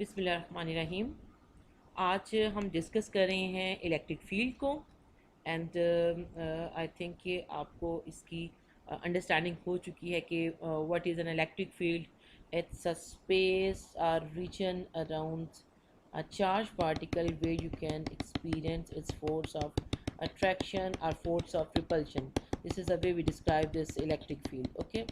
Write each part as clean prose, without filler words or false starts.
बिस्मिल्लाहिर्रहमानिर्रहीम। आज हम डिस्कस कर रहे हैं इलेक्ट्रिक फील्ड को एंड आई थिंक कि आपको इसकी अंडरस्टैंडिंग हो चुकी है कि what is an electric field. It's a space और region around a charged particle where you can experience its force of attraction or force of repulsion. This is the way we describe this electric field. Okay.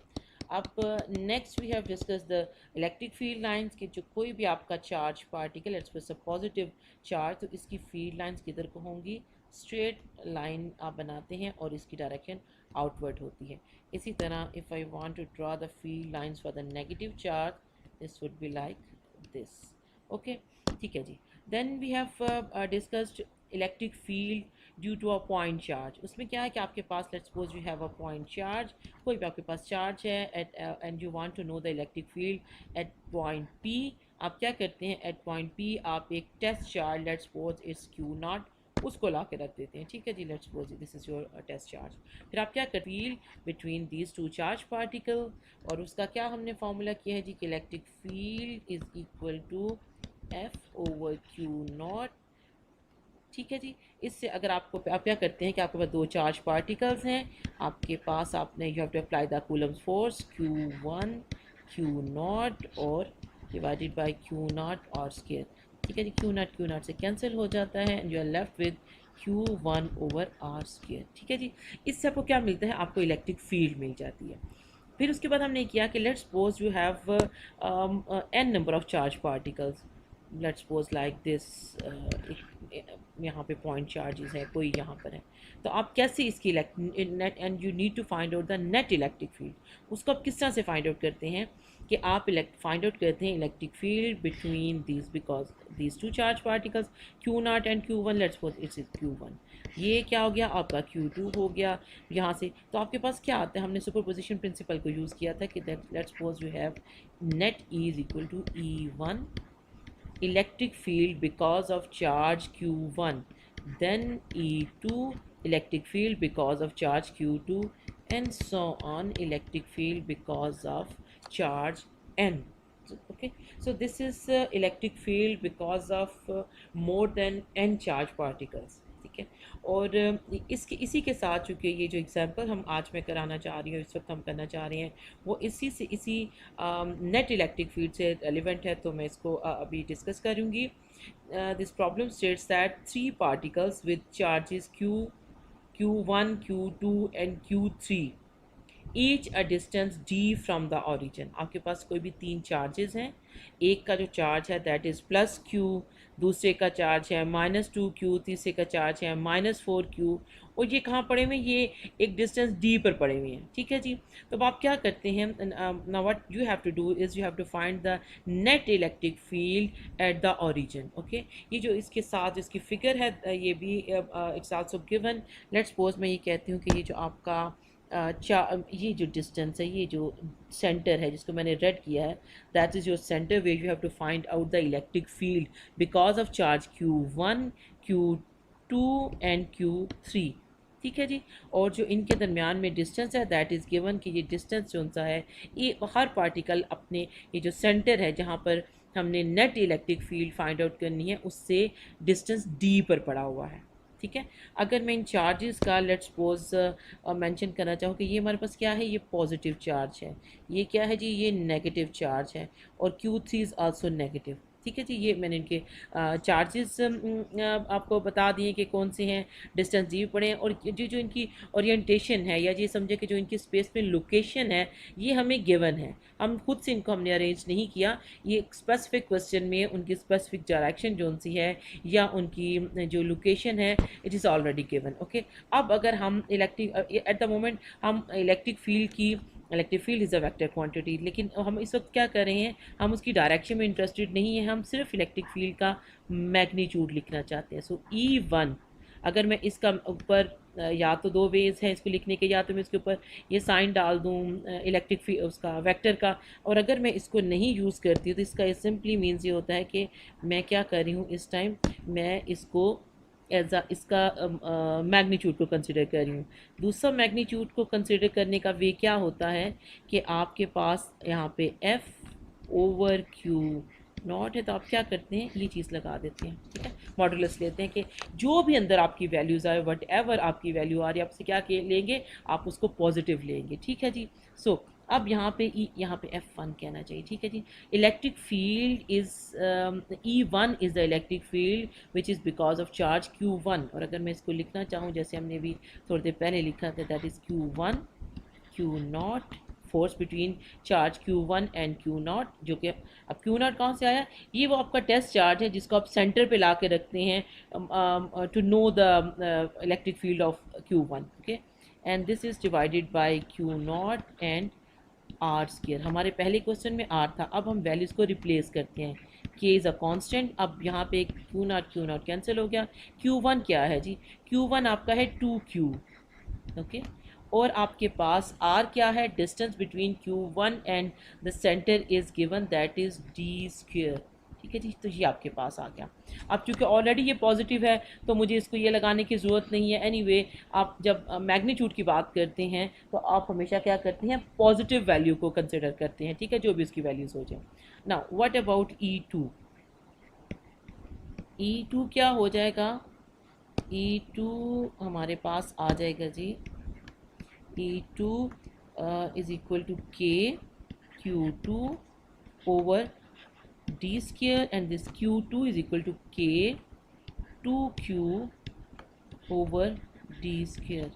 अब next we have discuss the electric field lines कि जो कोई भी आपका charge particle it's positive charge तो इसकी field lines किधर को होंगी, स्ट्रेट लाइन आप बनाते हैं और इसकी डायरेक्शन आउटवर्ड होती है। इसी तरह if I want to draw the field lines for the negative charge this would be like this. Okay, ठीक है जी। Then we have discussed electric field due to a point charge. उसमें क्या है कि आपके पास let's suppose you have a point charge, कोई भी आपके पास चार्ज है at and you want to know the electric field at point P. आप क्या करते हैं, एट पॉइंट पी आप एक test charge let's suppose it's Q nought उसको ला के रख देते हैं। ठीक है जी, let's suppose this is your test charge. फिर आप क्या करते हैं, between these two charge particle, और उसका क्या हमने फार्मूला किया है जी कि electric field is equal to F over Q nought. ठीक है जी। इससे अगर आप क्या करते हैं कि आपके पास दो चार्ज पार्टिकल्स हैं, आपके पास आपने you have to apply the coulomb's force Q1 Q not और डिवाइडेड बाय Q नॉट और स्केयर। ठीक है जी, Q नॉट से कैंसिल हो जाता है and you are left with Q1 over R square. ठीक है जी। इससे आपको क्या मिलता है, आपको इलेक्ट्रिक फील्ड मिल जाती है। फिर उसके बाद हमने किया कि let's suppose you have n number of charge particles, let's suppose like this, यहाँ पे पॉइंट चार्जेस है, कोई यहाँ पर है, तो आप कैसे इसकी net and you need to find out the net electric field. उसको आप किस तरह से फाइंड आउट करते हैं कि आप फाइंड आउट करते हैं electric field between these because these two charge particles Q not and Q1। Let's suppose it's Q1, ये क्या हो गया आपका Q2 हो गया यहाँ से। तो आपके पास क्या आता है, हमने सुपरपोजिशन प्रिंसिपल को यूज़ किया था कि let's suppose you have net E is equal to E1 electric field because of charge Q1, then E2 electric field because of charge Q2, and so on electric field because of charge N. Okay, so this is electric field because of more than n charge particles. ठीक है, और इसके इसी के साथ चूँकि ये जो एग्जांपल हम आज मैं कराना चाह रही हूँ, इस वक्त हम करना चाह रहे हैं, वो इसी नेट इलेक्ट्रिक फील्ड से रेलिवेंट है, तो मैं इसको अभी डिस्कस करूँगी। This problem states that 3 particles with charges Q1 Q2 and Q3 each a distance d from the origin. आपके पास कोई भी 3 चार्जेस हैं, एक का जो चार्ज है दैट इज़ प्लस Q, दूसरे का चार्ज है -2Q, तीसरे का चार्ज है -4Q, और ये कहाँ पड़े हुए हैं, ये एक डिस्टेंस d पर पड़े हुए हैं। ठीक है जी। तो अब आप क्या करते हैं, now what you have to do is you have to find the net electric field at the origin. Okay, ये जो इसके साथ इसकी फिगर है ये भी it's also given. Let's suppose मैं ये कहती हूँ कि ये जो आपका ये जो डिस्टेंस है, ये जो सेंटर है जिसको मैंने रेड किया है, that is your centre where you have to find out the electric field because of charge Q1 Q2 and Q3। ठीक है जी। और जो इनके दरमियान में डिस्टेंस है दैट इज़ गिवन कि ये डिस्टेंस जो सा है, ये हर पार्टिकल अपने ये जो सेंटर है जहाँ पर हमने net electric field find out करनी है उससे डिस्टेंस d पर पड़ा हुआ है। ठीक है, अगर मैं इन चार्जेस का लेट्स सपोज मेंशन करना चाहूँ कि ये हमारे पास क्या है, ये पॉजिटिव चार्ज है, ये क्या है जी, ये नेगेटिव चार्ज है, और Q3 इज़ आल्सो नेगेटिव। ठीक है जी, ये मैंने इनके चार्जेस आपको बता दिए कि कौन से हैं, डिस्टेंस दी पड़े हैं, और जो इनकी ओरिएंटेशन है या ये समझे कि जो इनकी स्पेस में लोकेशन है ये हमें गिवन है, हम खुद से इनको हमने अरेंज नहीं किया, ये स्पेसिफिक क्वेश्चन में उनकी स्पेसिफिक डायरेक्शन जो सी है या उनकी जो लोकेशन है it is already given. Okay, अब अगर हम इलेक्ट्रिक एट द मोमेंट हम electric field is a vector quantity, लेकिन हम इस वक्त क्या कर रहे हैं, हम उसकी डायरेक्शन में इंटरेस्टेड नहीं है, हम सिर्फ इलेक्ट्रिक फील्ड का मैग्नीट्यूड लिखना चाहते हैं। सो E1, अगर मैं इसका ऊपर या तो दो वेज हैं इसको लिखने के, या तो मैं इसके ऊपर ये साइन डाल दूँ इलेक्ट्रिक फील्ड उसका वेक्टर का, और अगर मैं इसको नहीं यूज़ करती हूँ तो इसका सिंपली मीन्स ये होता है कि मैं क्या कर रही हूँ इस टाइम, मैं इसको एज इसका मैग्नीट्यूड को कंसिडर कर रही हूँ। दूसरा मैग्नीट्यूड को कंसिडर करने का वे क्या होता है कि आपके पास यहाँ पे F ओवर Q नॉट है तो आप क्या करते हैं, ये चीज़ लगा देते हैं, ठीक है। मॉडुलस लेते हैं कि जो भी अंदर आपकी वैल्यूज़ आए, वट एवर आपकी वैल्यू आ रही है, आपसे क्या लेंगे, आप उसको पॉजिटिव लेंगे, ठीक है जी। सो अब यहाँ पे यहाँ पे F1 कहना चाहिए, ठीक है जी। Electric field is E1 is the electric field which is because of charge Q1। और अगर मैं इसको लिखना चाहूँ जैसे हमने भी थोड़ी देर पहले लिखा था, that is Q1 Q0, force between charge Q1 and Q0, जो कि अब Q0 कहाँ से आया, ये वो आपका टेस्ट चार्ज है जिसको आप सेंटर पे ला के रखते हैं to know the electric field of Q1, okay. And this is divided by Q0 and r square. हमारे पहले क्वेश्चन में आर था, अब हम वैल्यूज़ को रिप्लेस करते हैं। के इज़ अ कांस्टेंट, अब यहाँ पे Q0 कैंसिल हो गया। Q1 क्या है जी, Q1 आपका है 2Q, ओके। और आपके पास r क्या है, distance between Q1 and the centre is given, that is d square, ठीक है जी। तो ये आपके पास आ गया। अब चूंकि ऑलरेडी ये पॉजिटिव है तो मुझे इसको ये लगाने की ज़रूरत नहीं है। एनीवे आप जब मैग्नीट्यूड की बात करते हैं तो आप हमेशा क्या करते हैं, पॉजिटिव वैल्यू को कंसिडर करते हैं, ठीक है, जो भी उसकी वैल्यूज़ हो जाए। Now what about E2, E2 क्या हो जाएगा, E2 हमारे पास आ जाएगा जी, E2 is equal to K Q2 over D square, and this Q2 is equal to K 2Q over D square.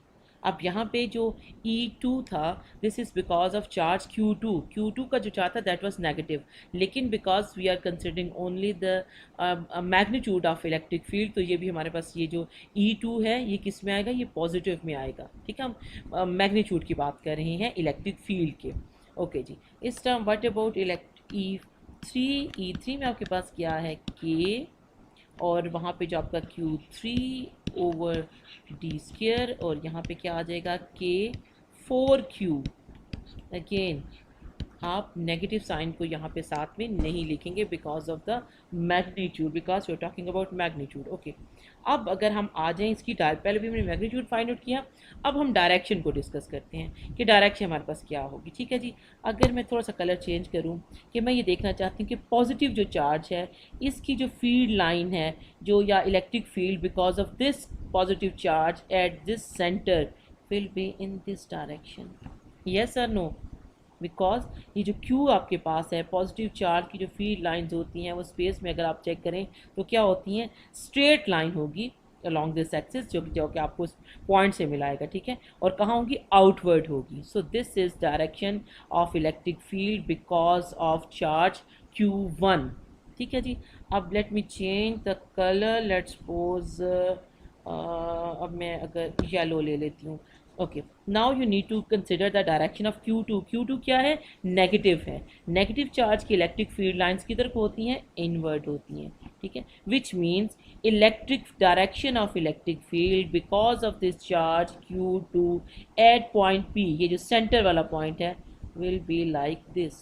अब यहाँ पे जो E2 था, this is because of charge Q2 का जो चार्ज था दैट वाज नेगेटिव, लेकिन because we are considering only the magnitude of electric field, तो ये भी हमारे पास ये जो E2 है ये किस में आएगा, ये पॉजिटिव में आएगा, ठीक है। हम मैग्नीट्यूड की बात कर रहे हैं इलेक्ट्रिक फील्ड के, ओके जी। इस टर्म व्हाट अबाउट E3 में आपके पास क्या है, K, और वहाँ पे जो आपका Q3 ओवर डी स्क्वेयर, और यहाँ पे क्या आ जाएगा, K4Q। अगेन आप नेगेटिव साइन को यहाँ पे साथ में नहीं लिखेंगे because of the magnitude, because we are talking about magnitude, okay. अब अगर हम आ जाएं इसकी पहले भी हमने मैग्नीट्यूड फाइंड आउट किया, अब हम डायरेक्शन को डिस्कस करते हैं कि डायरेक्शन हमारे पास क्या होगी, ठीक है जी। अगर मैं थोड़ा सा कलर चेंज करूँ कि मैं ये देखना चाहती हूँ कि पॉजिटिव जो चार्ज है इसकी जो फील्ड लाइन है जो, या electric field because of this positive charge at this centre will be in this direction, yes और नो। बिकॉज ये जो Q आपके पास है, पॉजिटिव चार्ज की जो फील्ड लाइंस होती हैं वो स्पेस में अगर आप चेक करें तो क्या होती हैं, स्ट्रेट लाइन होगी अलॉन्ग दिस एक्सिस, जो कि आपको पॉइंट से मिलाएगा, ठीक है। और कहाँ होगी, आउटवर्ड होगी। So this is direction of electric field because of charge Q1, ठीक है जी। अब let me change the colour, let's suppose अब मैं अगर येलो ले लेती हूँ, okay. Now you need to consider the direction of Q2 क्या है, नेगेटिव है। नेगेटिव चार्ज की इलेक्ट्रिक फील्ड लाइंस किधर को होती हैं, इनवर्ड होती हैं, ठीक है। Which means electric direction of electric field because of this charge Q2 at point P, ये जो सेंटर वाला पॉइंट है, विल बी लाइक दिस।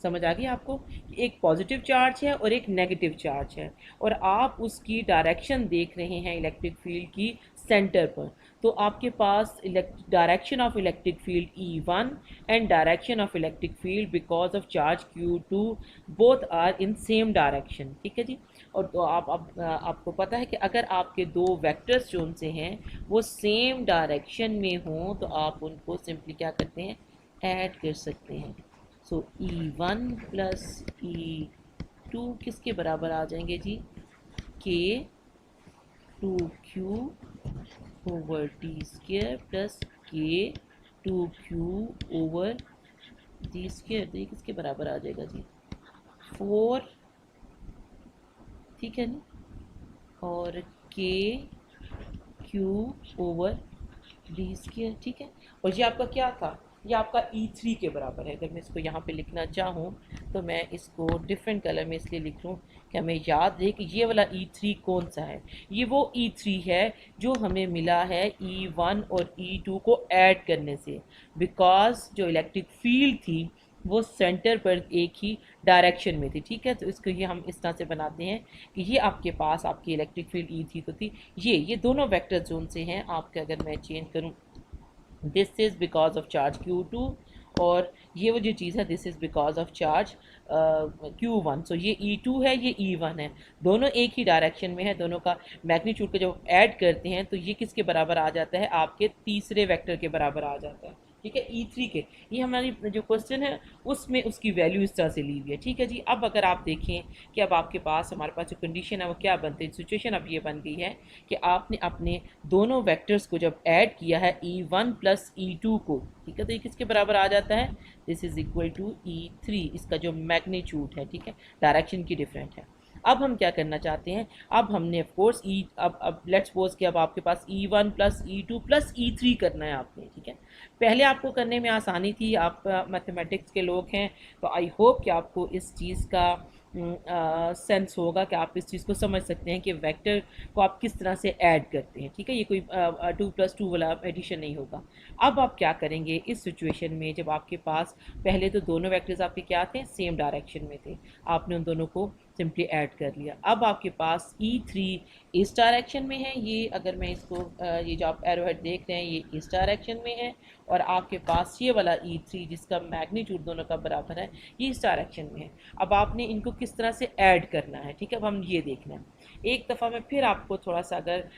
समझ आ गई आपको, एक पॉजिटिव चार्ज है और एक नेगेटिव चार्ज है, और आप उसकी डायरेक्शन देख रहे हैं इलेक्ट्रिक फील्ड की सेंटर पर। तो आपके पास direction of electric field E1 and direction of electric field because of charge Q2 both are in same direction, ठीक है जी। और तो आपको पता है कि अगर आपके दो वेक्टर्स जो उनसे हैं वो सेम डायरेक्शन में हों तो आप उनको सिंपली क्या करते हैं, ऐड कर सकते हैं। सो E1 प्लस E2 किसके बराबर आ जाएंगे जी, K2Q over D square plus K2Q over D square, तो ये किसके बराबर आ जाएगा जी, 4, ठीक है ना, और KQ ओवर डी स्क्वेयर, ठीक है। और ये आपका क्या था, ये आपका E3 के बराबर है। अगर मैं इसको यहाँ पे लिखना चाहूँ तो मैं इसको डिफरेंट कलर में इसलिए लिख लूँ कि हमें याद रहे कि ये वाला E3 कौन सा है, ये वो E3 है जो हमें मिला है E1 और E2 को ऐड करने से, बिकॉज जो इलेक्ट्रिक फील्ड थी वो सेंटर पर एक ही डायरेक्शन में थी, ठीक है। तो इसको ये हम इस तरह से बनाते हैं कि ये आपके पास आपकी इलेक्ट्रिक फील्ड E3 तो थी, ये दोनों वेक्टर जोन से हैं। आपके अगर मैं चेंज करूँ, this is because of charge Q2 और ये वो जो चीज़ है this is because of charge Q1। सो ये E2 है, ये E1 है, दोनों एक ही डायरेक्शन में है, दोनों का मैग्नीट्यूड को जब ऐड करते हैं तो ये किसके बराबर आ जाता है, आपके तीसरे वेक्टर के बराबर आ जाता है, ठीक है, E3 के। ये हमारी जो क्वेश्चन है उसमें उसकी वैल्यू इस तरह से ली हुई है, ठीक है जी। अब अगर आप देखें कि अब आपके पास हमारे पास जो कंडीशन है वो क्या बनती है, सिचुएशन अब ये बन गई है कि आपने अपने दोनों वेक्टर्स को जब ऐड किया है E1 प्लस E2 को, ठीक है, तो ये किसके बराबर आ जाता है, this is equal to E3, इसका जो मैग्नीट्यूड है, ठीक है, डायरेक्शन की डिफरेंट है। अब हम क्या करना चाहते हैं, अब हमने ऑफ कोर्स अब लेट्स सपोज कि अब आपके पास E1 plus E2 plus E3 करना है आपने, ठीक है। पहले आपको करने में आसानी थी, आप मैथमेटिक्स के लोग हैं, तो आई होप कि आपको इस चीज़ का सेंस होगा कि आप इस चीज़ को समझ सकते हैं कि वेक्टर को आप किस तरह से ऐड करते हैं, ठीक है। ये कोई 2+2 वाला एडिशन नहीं होगा। अब आप क्या करेंगे इस सिचुएशन में, जब आपके पास पहले तो दोनों वेक्टर्स आपके क्या थे, सेम डायरेक्शन में थे, आपने उन दोनों को सिंपली ऐड कर लिया। अब आपके पास E3 इस डायरेक्शन में है, ये अगर मैं इसको ये जो आप एरो हेड देख रहे हैं ये इस डायरेक्शन में है, और आपके पास ये वाला E3 जिसका मैग्नीट्यूड दोनों का बराबर है ये इस डायरेक्शन में है। अब आपने इनको किस तरह से ऐड करना है, ठीक है, अब हम ये देखना है। एक दफ़ा मैं फिर आपको थोड़ा सा अगर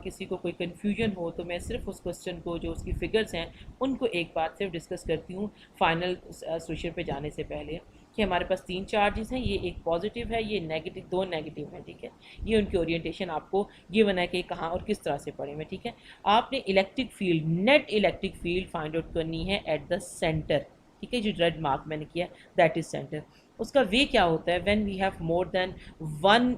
किसी को कोई कन्फ्यूजन हो तो मैं सिर्फ उस क्वेश्चन को जो उसकी फिगर्स हैं उनको एक बार सिर्फ डिस्कस करती हूँ फाइनल सोल्यूशन पे जाने से पहले, कि हमारे पास 3 चार्जेस हैं, ये एक पॉजिटिव है, ये नेगेटिव, 2 नेगेटिव हैं, ठीक है। ये उनकी ओरिएंटेशन आपको ये बना कि कहाँ और किस तरह से पढ़े में, ठीक है। आपने electric field, net electric field find out करनी है एट द सेंटर, ठीक है, जो रेड मार्क मैंने किया दैट इज सेंटर। उसका वे क्या होता है, when we have more than one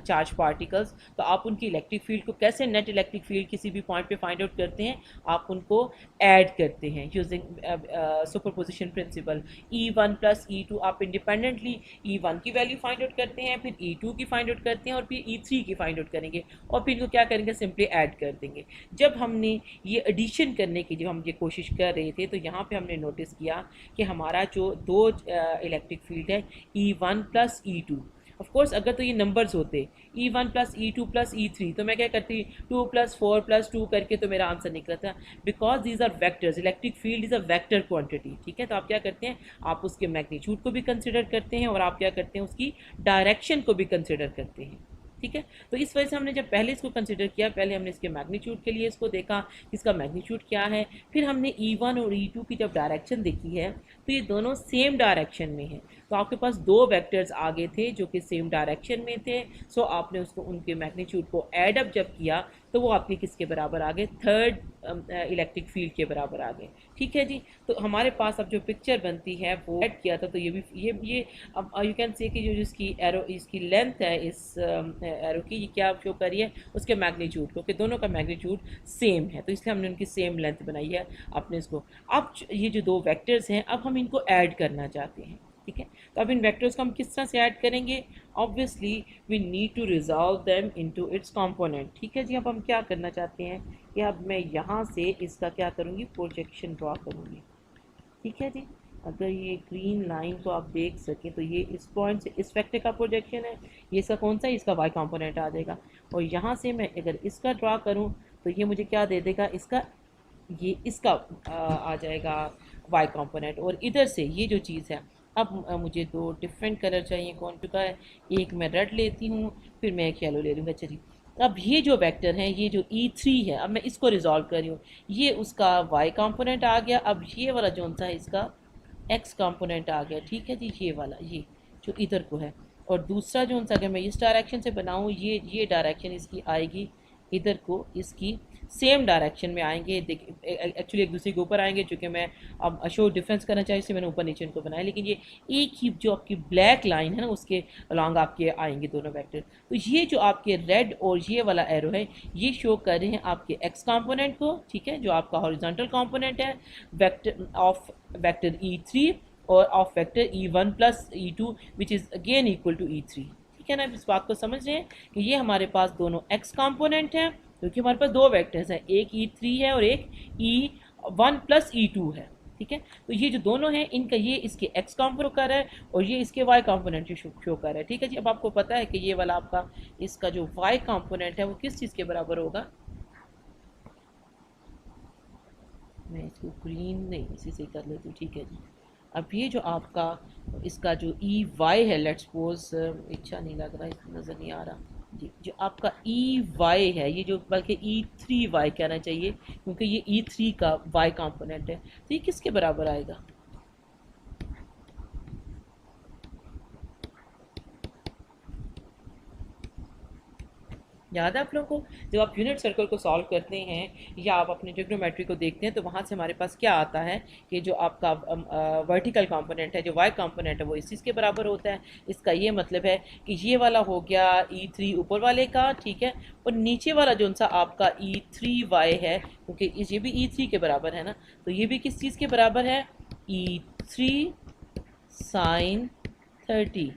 charge particles, तो आप उनकी इलेक्ट्रिक फील्ड को कैसे, नेट इलेक्ट्रिक फील्ड किसी भी पॉइंट पे फाइंड आउट करते हैं, आप उनको ऐड करते हैं using superposition principle. E1 plus E2 आप इंडिपेंडेंटली E1 की वैल्यू फाइंड आउट करते हैं, फिर E2 की फाइंड आउट करते हैं, और फिर E3 की फाइंड आउट करेंगे, और फिर इनको क्या करेंगे, सिंपली ऐड कर देंगे। जब हमने ये एडिशन करने की जब हम ये कोशिश कर रहे थे तो यहाँ पे हमने नोटिस किया कि हमारा जो दो इलेक्ट्रिक फील्ड है E1 plus E2, of course अगर तो ये नंबर्स होते E1 plus E2 plus E3 तो मैं क्या करती 2 प्लस 4 प्लस 2 करके तो मेरा आंसर निकला था। Because these are vectors, electric field is a vector quantity, ठीक है। तो आप क्या करते हैं, आप उसके मैग्नीट्यूड को भी कंसिडर करते हैं और आप क्या करते हैं उसकी डायरेक्शन को भी कंसिडर करते हैं, ठीक है। तो इस वजह से हमने जब पहले इसको कंसिडर किया, पहले हमने इसके मैग्नीट्यूड के लिए इसको देखा, इसका मैग्नीट्यूड क्या है, फिर हमने E1 और E2 की जब डायरेक्शन देखी है तो ये दोनों सेम डायरेक्शन में है, तो आपके पास दो वेक्टर्स आगे थे जो कि सेम डायरेक्शन में थे। सो आपने उसको उनके मैग्नीट्यूड को ऐड अप जब किया तो वो आपके किसके बराबर आ गए, थर्ड इलेक्ट्रिक फील्ड के बराबर आ गए, ठीक है जी। तो हमारे पास अब जो पिक्चर बनती है वो ऐड किया था, तो ये भी ये अब यू कैन से कि जो इसकी एरो, इसकी लेंथ है इस एरो की, ये क्या शो करी है उसके मैग्नीट्यूड को, कि दोनों का मैग्नीट्यूड सेम है, तो इसलिए हमने उनकी सेम लेंथ बनाई है अपने इसको। अब ये जो दो वेक्टर्स हैं अब हम इनको ऐड करना चाहते हैं, ठीक है। तो अब इन वेक्टर्स को हम किस तरह से ऐड करेंगे, obviously we need to resolve them into its component, ठीक है जी। अब हम क्या करना चाहते हैं कि अब मैं यहाँ से इसका क्या करूँगी, प्रोजेक्शन ड्रॉ करूँगी, ठीक है जी। अगर ये ग्रीन लाइन को आप देख सकें तो ये इस पॉइंट से इस वेक्टर का प्रोजेक्शन है, ये इसका कौन सा है, इसका वाई कंपोनेंट आ जाएगा, और यहाँ से मैं अगर इसका ड्रॉ करूँ तो ये मुझे क्या दे देगा, इसका ये इसका आ जाएगा वाई कंपोनेंट, और इधर से ये जो चीज़ है अब मुझे दो डिफरेंट कलर चाहिए, कौन चुका है, एक मैं रेड लेती हूँ फिर मैं एक येलो ले लूँगा, चलिए। अब ये जो वेक्टर है, ये जो E3 है, अब मैं इसको रिजॉल्व कर रही हूँ, ये उसका y कंपोनेंट आ गया, अब ये वाला जो सा है इसका x कंपोनेंट आ गया, ठीक है जी, ये वाला ये जो इधर को है, और दूसरा जो सा अगर मैं इस डायरेक्शन से बनाऊँ, ये डायरेक्शन इसकी आएगी इधर को, इसकी सेम डायरेक्शन में आएंगे, एक्चुअली एक दूसरे के ऊपर आएंगे, चूँकि मैं अब अशो डिफरेंस करना चाहिए इसलिए मैंने ऊपर नीचे इनको बनाया, लेकिन ये एक ही जो आपकी ब्लैक लाइन है ना उसके अलॉन्ग आपके आएंगे दोनों वेक्टर। तो ये जो आपके रेड और ये वाला एरो है ये शो कर रहे हैं आपके एक्स कंपोनेंट को, ठीक है, जो आपका हॉरिजॉन्टल कंपोनेंट है वेक्टर ऑफ वेक्टर E3 और of vector E1 plus E2 which is again equal to E3, ठीक है ना। इस बात को समझ रहे हैं कि ये हमारे पास दोनों एक्स कंपोनेंट हैं, क्योंकि हमारे पास दो वेक्टर्स हैं, एक E3 है और एक E1 प्लस E2 है, ठीक है। तो ये जो दोनों हैं इनका ये इसके एक्स कंपोनेंट कर रहा है और ये इसके वाई कंपोनेंट शो कर रहा है, ठीक है जी। अब आपको पता है कि ये वाला आपका इसका जो वाई कंपोनेंट है वो किस चीज़ के बराबर होगा, मैं इसको ग्रीन नहीं इसी से कर लेती हूँ, ठीक है जी। अब ये जो आपका इसका जो ई वाई है, लेट्स सपोज, अच्छा नहीं लग रहा, नज़र नहीं आ रहा जी, जो आपका ई वाई है, ये जो बल्कि ई थ्री वाई कहना चाहिए क्योंकि ये ई थ्री का वाई कंपोनेंट है, तो ये किसके बराबर आएगा? याद है आप लोगों को, जब आप यूनिट सर्कल को सॉल्व करते हैं या आप अपने ट्रिग्नोमेट्री को देखते हैं तो वहाँ से हमारे पास क्या आता है कि जो आपका वर्टिकल कंपोनेंट है, जो वाई कंपोनेंट है, वो इस चीज़ के बराबर होता है। इसका ये मतलब है कि ये वाला हो गया ई थ्री ऊपर वाले का, ठीक है, और नीचे वाला जो सा आपका ई थ्री वाई है, क्योंकि ये भी ई थ्री के बराबर है ना, तो ये भी किस चीज़ के बराबर है? ई थ्री साइन 30,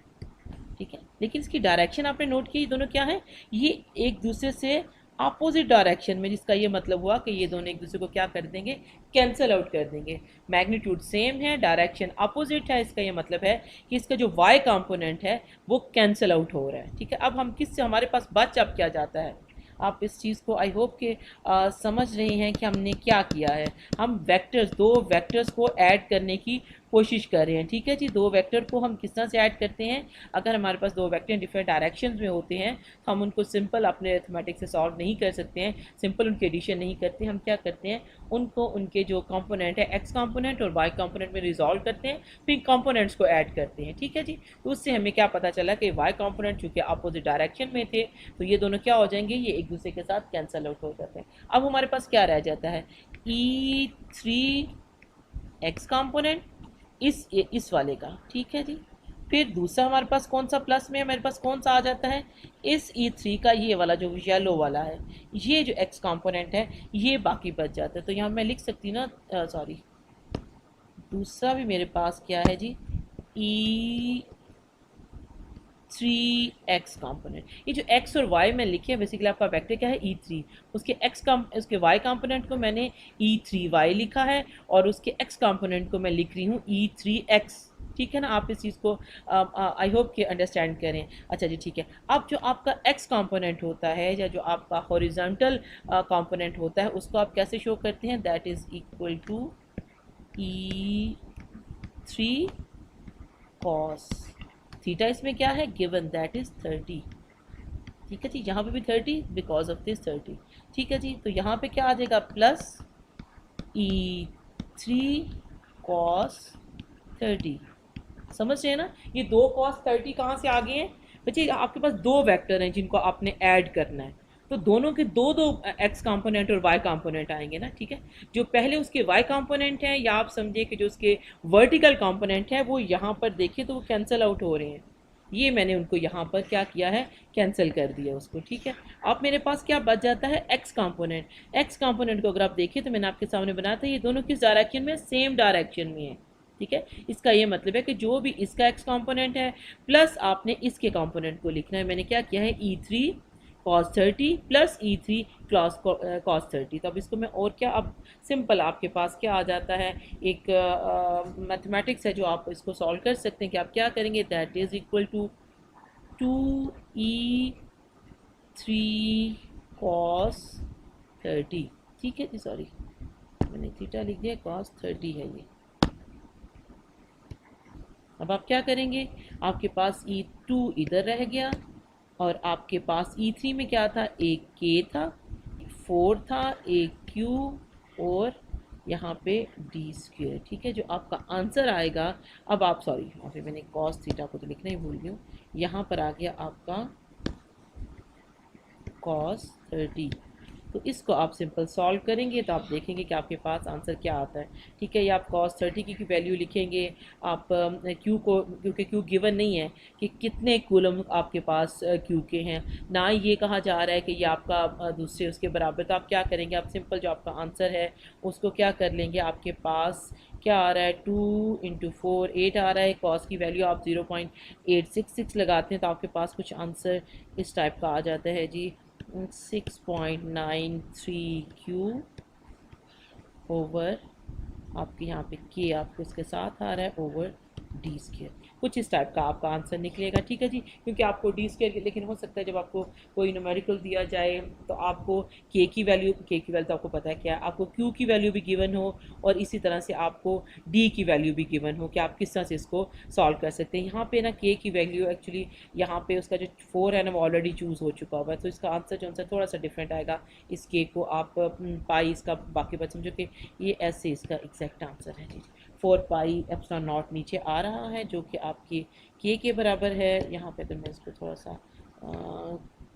ठीक है। लेकिन इसकी डायरेक्शन आपने नोट की, दोनों क्या है? ये एक दूसरे से अपोजिट डायरेक्शन में, जिसका ये मतलब हुआ कि ये दोनों एक दूसरे को क्या कर देंगे? कैंसिल आउट कर देंगे। मैग्नीट्यूड सेम है, डायरेक्शन अपोजिट है, इसका ये मतलब है कि इसका जो वाई कंपोनेंट है वो कैंसिल आउट हो रहा है, ठीक है। अब हम किससे, हमारे पास बच अब क्या जाता है? आप इस चीज़ को आई होप के समझ रहे हैं कि हमने क्या किया है। हम वेक्टर्स, दो वेक्टर्स को ऐड करने की कोशिश कर रहे हैं, ठीक है जी। दो वेक्टर को हम किस तरह से ऐड करते हैं? अगर हमारे पास दो वेक्टर डिफरेंट डायरेक्शंस में होते हैं तो हम उनको सिंपल अपने अरिथमेटिक से सॉल्व नहीं कर सकते हैं, सिंपल उनके एडिशन नहीं करते। हम क्या करते हैं, उनको उनके जो कंपोनेंट है एक्स कंपोनेंट और वाई कंपोनेंट में रिजॉल्व करते हैं, फिर कंपोनेंट्स को ऐड करते हैं, ठीक है जी। तो उससे हमें क्या पता चला कि वाई कंपोनेंट चूँकि अपोजिट डायरेक्शन में थे तो ये दोनों क्या हो जाएंगे? ये एक दूसरे के साथ कैंसल आउट हो जाते हैं। अब हमारे पास क्या रह जाता है? ई थ्री एक्स कंपोनेंट इस वाले का, ठीक है जी। फिर दूसरा हमारे पास कौन सा प्लस में, हमारे पास कौन सा आ जाता है? इस ई थ्री का ये वाला जो येलो वाला है, ये जो एक्स कंपोनेंट है ये बाकी बच जाता है। तो यहाँ मैं लिख सकती ना, सॉरी, दूसरा भी मेरे पास क्या है जी? E three X component. ये जो एक्स और वाई में लिखे हैं बेसिकली आपका वेक्टर क्या है? ई थ्री। उसके उसके वाई कंपोनेंट को मैंने ई थ्री वाई लिखा है और उसके एक्स कंपोनेंट को मैं लिख रही हूँ ई थ्री एक्स, ठीक है ना। आप इस चीज़ को आई होप कि अंडरस्टैंड करें। अच्छा जी, ठीक है। अब जो आपका एक्स कंपोनेंट होता है या जो आपका हॉरिजॉन्टल कंपोनेंट होता है उसको आप कैसे शो करते हैं? That is equal to e three cos theta. इसमें क्या है गिवन? दैट इज 30, ठीक है जी। यहाँ पे भी 30 बिकॉज ऑफ दिस 30, ठीक है जी। तो यहाँ पे क्या आ जाएगा? प्लस ई थ्री कॉस 30, समझ रहे हैं ना। ये दो कॉस 30 कहाँ से आ गए हैं बच्चे? आपके पास दो वेक्टर हैं जिनको आपने ऐड करना है, तो दोनों के दो दो एक्स कंपोनेंट और वाई कंपोनेंट आएंगे ना, ठीक है। जो पहले उसके वाई कंपोनेंट हैं, या आप समझिए कि जो उसके वर्टिकल कंपोनेंट है वो यहाँ पर देखिए तो वो कैंसिल आउट हो रहे हैं। ये मैंने उनको यहाँ पर क्या किया है? कैंसिल कर दिया उसको, ठीक है। अब मेरे पास क्या बच जाता है? X component. एक्स कंपोनेंट को अगर आप देखिए तो मैंने आपके सामने बनाया था, ये दोनों किस डायरेक्शन में? सेम डायरेक्शन में है, ठीक है। इसका ये मतलब है कि जो भी इसका एक्स कंपोनेंट है प्लस आपने इसके कंपोनेंट को लिखना है। मैंने क्या किया है? ई थ्री कॉस 30 प्लस ई थ्री कॉस 30। तो अब इसको मैं और क्या, अब सिंपल आपके पास क्या आ जाता है? एक मैथमेटिक्स है जो आप इसको सॉल्व कर सकते हैं कि आप क्या करेंगे? That is equal to 2e three cos 30, ठीक है जी। सॉरी मैंने थीटा लिख दिया, कॉस 30 है ये। अब आप क्या करेंगे? आपके पास ई टू इधर रह गया और आपके पास ई थ्री में क्या था? एक के था, 4 था, एक क्यू और यहाँ पे डी स्क्वेयर, ठीक है। जो आपका आंसर आएगा, अब आप सॉरी यहाँ पे मैंने कॉस थीटा को तो लिखना ही भूल गई हूँ, यहाँ पर आ गया आपका कॉस 30। तो इसको आप सिंपल सॉल्व करेंगे तो आप देखेंगे कि आपके पास आंसर क्या आता है, ठीक है। ये आप कॉस 30 की वैल्यू लिखेंगे। आप क्यू को, क्योंकि क्यू गिवन नहीं है कि कितने कूलम आपके पास क्यू के हैं, ना ही ये कहा जा रहा है कि ये आपका दूसरे उसके बराबर। तो आप क्या करेंगे? आप सिंपल जो आपका आंसर है उसको क्या कर लेंगे? आपके पास क्या आ रहा है? 2 इंटू 4 8 आ रहा है। कॉस की वैल्यू आप 0.866 लगाते हैं तो आपके पास कुछ आंसर इस टाइप का आ जाता है जी, 6.93 क्यू ओवर आपके यहाँ पे के आपको इसके साथ आ रहा है ओवर डी स्क्वेयर। कुछ इस टाइप का आपका आंसर निकलेगा। ठीक है जी, क्योंकि आपको डी स्क्वायर, लेकिन हो सकता है जब आपको कोई न्यूमेरिकल दिया जाए तो आपको के की वैल्यू तो आपको पता है क्या है, आपको क्यू की वैल्यू भी गिवन हो और इसी तरह से आपको डी की वैल्यू भी गिवन हो कि आप किस तरह से इसको सॉल्व कर सकते हैं। यहाँ पे ना के की वैल्यू एक्चुअली यहाँ पे उसका जो 4 है ना वो ऑलरेडी चूज़ हो चुका हुआ है, तो इसका आंसर जो आंसर थोड़ा सा डिफरेंट आएगा। इस के को आप पाई इसका बाकी बात समझो कि ये ऐसे इसका एग्जैक्ट आंसर है जी। 4 पाई एप्सिलॉन नॉट नीचे आ रहा है जो कि आपकी के बराबर है। यहाँ पे तो मैं इसको थोड़ा सा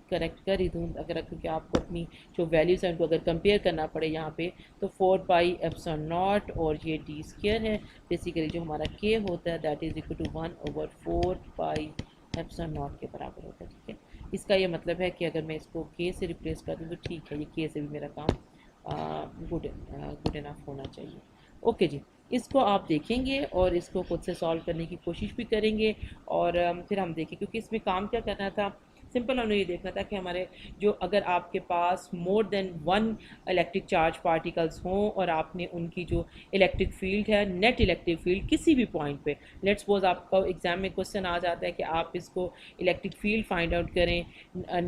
करेक्ट कर ही दूँ अगर, क्योंकि आपको अपनी जो वैल्यूज हैं उनको अगर कंपेयर करना पड़े यहाँ पे, तो 4 पाई एप्सिलॉन नॉट और ये डी स्क्वायर है, बेसिकली जो हमारा के होता है that is equal to 1/4 pi epsilon naught के बराबर होता है। ठीक है, इसका ये मतलब है कि अगर मैं इसको के से रिप्लेस कर दूँ तो ठीक है, ये के से भी मेरा काम गुड इनफ होना चाहिए। ओके जी, इसको आप देखेंगे और इसको खुद से सॉल्व करने की कोशिश भी करेंगे और फिर हम देखें, क्योंकि इसमें काम क्या करना था, सिंपल हमने ये देखना था कि हमारे जो अगर आपके पास more than 1 electric charge particles हों और आपने उनकी जो इलेक्ट्रिक फील्ड है, नेट इलेक्ट्रिक फील्ड किसी भी पॉइंट पे, लेट्स सपोज आपका एग्जाम में क्वेश्चन आ जाता है कि आप इसको इलेक्ट्रिक फील्ड फाइंड आउट करें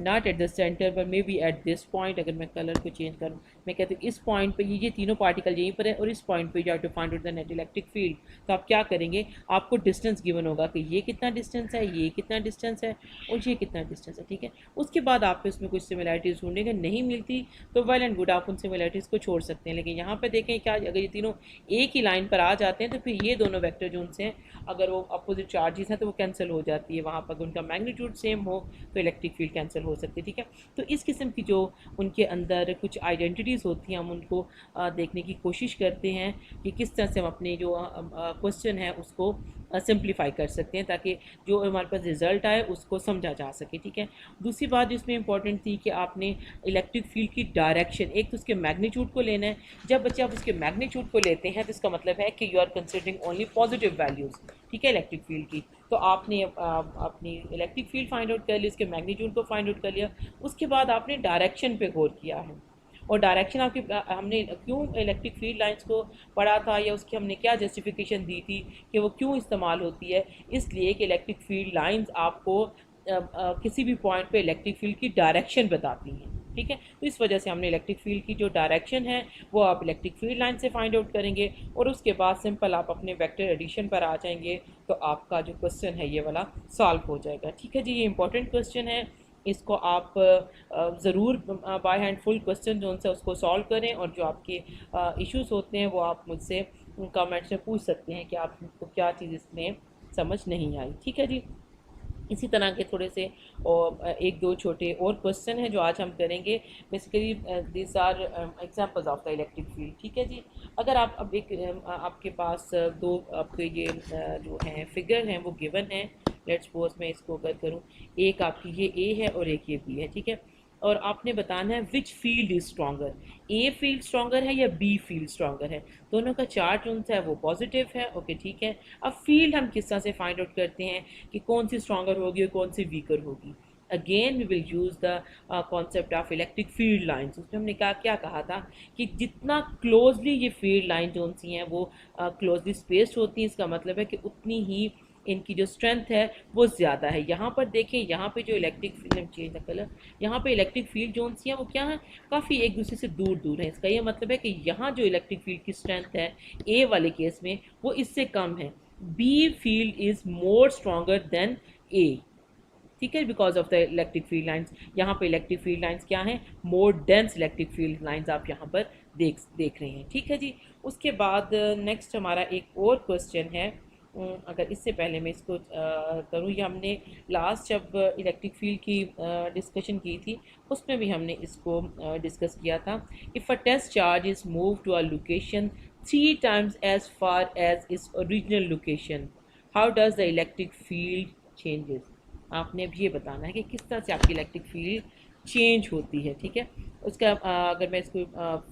नॉट एट द सेंटर पर maybe at this point, अगर मैं कलर को चेंज करूँ, मैं कहती हूँ इस पॉइंट पे ये तीनों पार्टिकल यहीं पर है और इस पॉइंट पे you have to find out the net electric field, तो आप क्या करेंगे, आपको डिस्टेंस गिवन होगा कि ये कितना डिस्टेंस है, ये कितना डिस्टेंस है और ये कितना डिस्टेंस है। ठीक है, उसके बाद आपको इसमें कुछ सिमिलैरिटीज़ ढूंढेंगे, नहीं मिलती तो वेल एंड गुड, आप उन सिमिलैरिटीज़ को छोड़ सकते हैं। लेकिन यहाँ पे देखें क्या, अगर ये तीनों एक ही लाइन पर आ जाते हैं तो फिर ये दोनों वेक्टर जो उनसे अगर वो अपोजिट चार्जेस हैं तो वो कैंसिल हो जाती है, वहाँ पर उनका मैग्नीट्यूड सेम हो तो इलेक्ट्रिक फील्ड कैंसिल हो सकती है। ठीक है, तो इस किस्म की जो उनके अंदर कुछ आइडेंटिटीज़ होती हैं हम उनको देखने की कोशिश करते हैं कि किस तरह से हम अपने जो क्वेश्चन है उसको सिंप्लीफाई कर सकते हैं ताकि जो हमारे पास रिज़ल्ट आए उसको समझा जा सके। ठीक है, दूसरी बात जिसमें इंपॉर्टेंट थी कि आपने इलेक्ट्रिक फील्ड की डायरेक्शन, एक तो उसके मैग्नीट्यूड को लेना है, जब बच्चे आप उसके मैग्नीट्यूड को लेते हैं तो इसका मतलब है कि you are considering only positive values. ठीक है, इलेक्ट्रिक फील्ड की, तो आपने अपनी इलेक्ट्रिक फील्ड फाइंड आउट कर ली, उसके मैग्नीट्यूड को फाइंड आउट कर लिया, उसके बाद आपने डायरेक्शन पे गौर किया है। और डायरेक्शन आपकी हमने क्यों इलेक्ट्रिक फील्ड लाइंस को पढ़ा था या उसकी हमने क्या जस्टिफिकेशन दी थी कि वो क्यों इस्तेमाल होती है, इसलिए कि इलेक्ट्रिक फील्ड लाइंस आपको किसी भी पॉइंट पे इलेक्ट्रिक फील्ड की डायरेक्शन बताती हैं। ठीक है, तो इस वजह से हमने इलेक्ट्रिक फील्ड की जो डायरेक्शन है वो आप इलेक्ट्रिक फील्ड लाइन से फाइंड आउट करेंगे और उसके बाद सिंपल आप अपने वेक्टर एडिशन पर आ जाएंगे तो आपका जो क्वेश्चन है ये वाला सॉल्व हो जाएगा। ठीक है जी, ये इंपॉर्टेंट क्वेश्चन है, इसको आप ज़रूर बाय हैंड फुल क्वेश्चन जो उनसे उसको सॉल्व करें और जो आपके इश्यूज़ होते हैं वो आप मुझसे कमेंट्स में पूछ सकते हैं कि आपको क्या चीज़ इसमें समझ नहीं आई। ठीक है जी, इसी तरह के थोड़े से और एक दो छोटे और क्वेश्चन हैं जो आज हम करेंगे। Basically this are examples of the electric field. ठीक है जी, अगर आप अब एक आपके पास दो आपके ये जो हैं फिगर हैं वो गिवन हैं, लेट्स सपोज मैं इसको अगर करूँ, एक आपकी ये ए है और एक ये बी है। ठीक है, और आपने बताना है which field is stronger, a field stronger है या बी फील्ड स्ट्रॉन्गर है, दोनों का चार्ज जो है वो पॉजिटिव है। ओके ठीक है, अब फील्ड हम किस तरह से फाइंड आउट करते हैं कि कौन सी स्ट्रॉन्गर होगी और कौन सी वीकर होगी। Again we will use the concept of electric field lines. उसमें हमने क्या कहा था कि जितना क्लोजली ये फील्ड लाइन जो सी हैं वो क्लोजली स्पेस्ड होती हैं, इसका मतलब है कि उतनी ही इनकी जो स्ट्रेंथ है वो ज़्यादा है। यहाँ पर देखें, यहाँ पे जो electric field change the colour, यहाँ पे इलेक्ट्रिक फील्ड जोन सी हैं वो क्या है, काफ़ी एक दूसरे से दूर दूर है। इसका ये मतलब है कि यहाँ जो इलेक्ट्रिक फील्ड की स्ट्रेंथ है ए वाले केस में वो इससे कम है, B field is more stronger than A. ठीक है, because of the electric field lines, यहाँ पे इलेक्ट्रिक फील्ड लाइंस क्या हैं, more dense electric field lines आप यहाँ पर देख रहे हैं। ठीक है जी, उसके बाद नेक्स्ट हमारा एक और क्वेश्चन है, अगर इससे पहले मैं इसको करूँ, ये हमने लास्ट जब इलेक्ट्रिक फील्ड की डिस्कशन की थी उसमें भी हमने इसको डिस्कस किया था। If a test charge is move to a location 3 times as far as its original location, how does the electric field changes? आपने अब ये बताना है कि किस तरह से आपकी इलेक्ट्रिक फील्ड चेंज होती है। ठीक है, उसका अगर मैं इसको